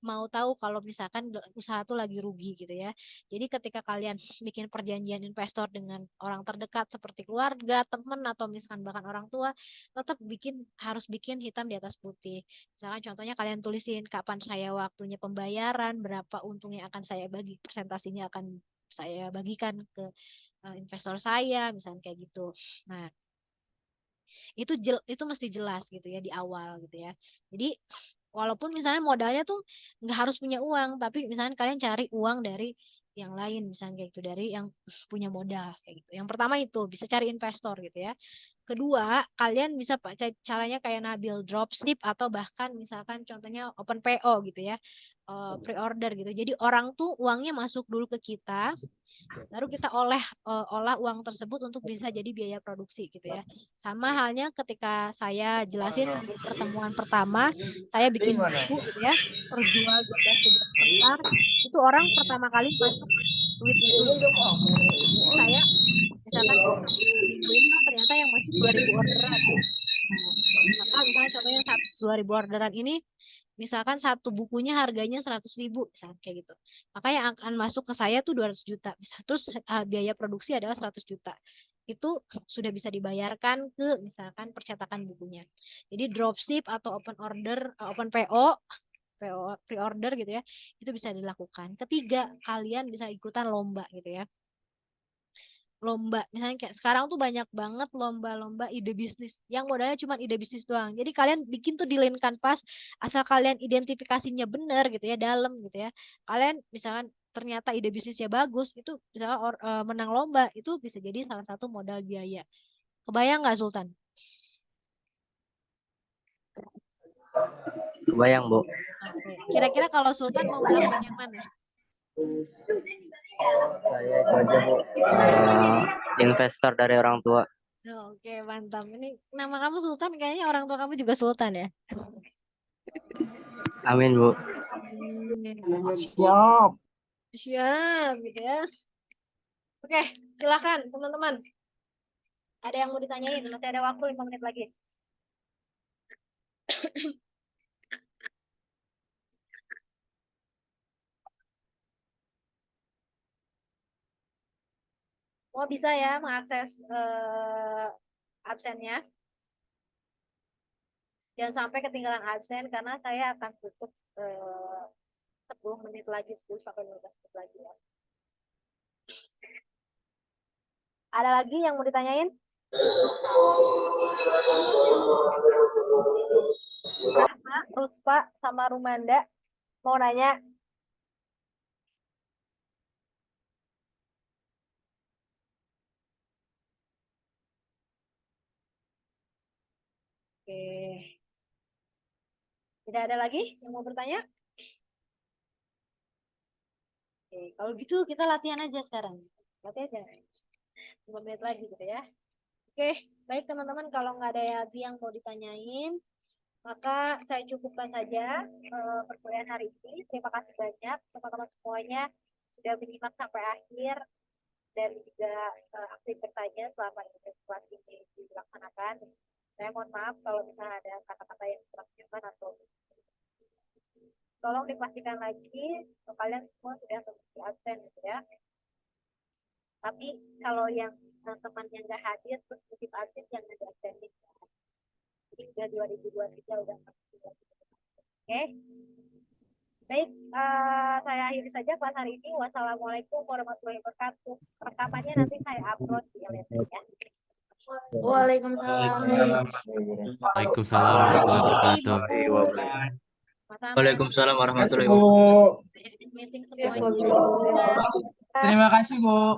mau tahu kalau misalkan usaha tuh lagi rugi gitu ya. Jadi ketika kalian bikin perjanjian investor dengan orang terdekat seperti keluarga, teman atau misalkan bahkan orang tua, tetap harus bikin hitam di atas putih. Misalkan contohnya kalian tulisin kapan saya waktunya pembayaran, berapa untungnya akan saya bagi, presentasinya akan saya bagikan ke investor saya, misalnya kayak gitu. Nah, itu mesti jelas gitu ya di awal gitu ya. Jadi walaupun misalnya modalnya tuh nggak harus punya uang, tapi misalnya kalian cari uang dari yang lain, misalnya kayak gitu dari yang punya modal kayak gitu. Yang pertama itu bisa cari investor gitu ya. Kedua, kalian bisa pakai caranya kayak Nabil dropship atau bahkan misalkan contohnya open PO gitu ya, pre-order gitu. Jadi orang tuh uangnya masuk dulu ke kita, baru kita olah uang tersebut untuk bisa jadi biaya produksi gitu ya. Sama halnya ketika saya jelasin di pertemuan pertama, saya bikin buku gitu ya, terjual 12 ribu lembar, itu orang pertama kali masuk duitnya dulu misalnya. Jadi saya misalkan satu minggu ini ternyata yang masuk 2.000 orderan. Nah, maka misalnya contohnya 2.000 orderan ini misalkan satu bukunya harganya 100.000 misalkan kayak gitu. Maka yang akan masuk ke saya tuh 200 juta. Terus biaya produksi adalah 100 juta. Itu sudah bisa dibayarkan ke misalkan percetakan bukunya. Jadi dropship atau open order, open PO, pre-order gitu ya, itu bisa dilakukan. Ketiga, kalian bisa ikutan lomba gitu ya. Lomba misalnya kayak sekarang tuh banyak banget lomba-lomba ide bisnis yang modalnya cuma ide bisnis doang. Jadi kalian bikin tuh di Lean Canvas asal kalian identifikasinya benar gitu ya, dalam gitu ya. Kalian misalkan ternyata ide bisnisnya bagus, itu misalnya menang lomba, itu bisa jadi salah satu modal biaya. Kebayang nggak Sultan? Kebayang, Bu. Oke. Kira-kira kalau Sultan mau ngelakuin yang mana? Saya itu aja, Bu. Investor dari orang tua. Oke, mantap. Ini nama kamu Sultan, kayaknya orang tua kamu juga Sultan ya? Amin, Bu. Siap. Siap, gitu ya. Oke, silakan teman-teman. Ada yang mau ditanyain? Masih ada waktu 5 menit lagi. Mau bisa ya mengakses absennya. Jangan sampai ketinggalan absen karena saya akan tutup 10 menit lagi, 10 sampai 15 menit lagi ya. Ada lagi yang mau ditanyain? Rahma, Ruspa, sama Rumanda mau nanya? Tidak ada lagi yang mau bertanya? Oke, kalau gitu kita latihan aja sekarang. Latihan aja. 5 menit lagi gitu ya. Oke, baik teman-teman, kalau nggak ada lagi yang mau ditanyain, maka saya cukupkan saja perkuliahan hari ini. Terima kasih banyak teman-teman semuanya sudah menyimak sampai akhir dan juga aktif bertanya selama ini kelas ini dilaksanakan. Saya mohon maaf kalau misalnya ada kata-kata yang kurang nyaman atau tolong dipastikan lagi kalian semua sudah terbukti absen gitu ya. Tapi kalau yang temannya nggak hadir terus titip absen jangan di absenin. Jadi sudah 2023 udah pasti. Oke. Baik, saya akhiri saja kelas hari ini. Wassalamualaikum warahmatullahi wabarakatuh. Rekamannya nanti saya upload di LinkedIn ya. Waalaikumsalam. Waalaikumsalam warahmatullahi wabarakatuh. Waalaikumsalam warahmatullahi wabarakatuh. Meeting semuanya. Terima kasih, Bu.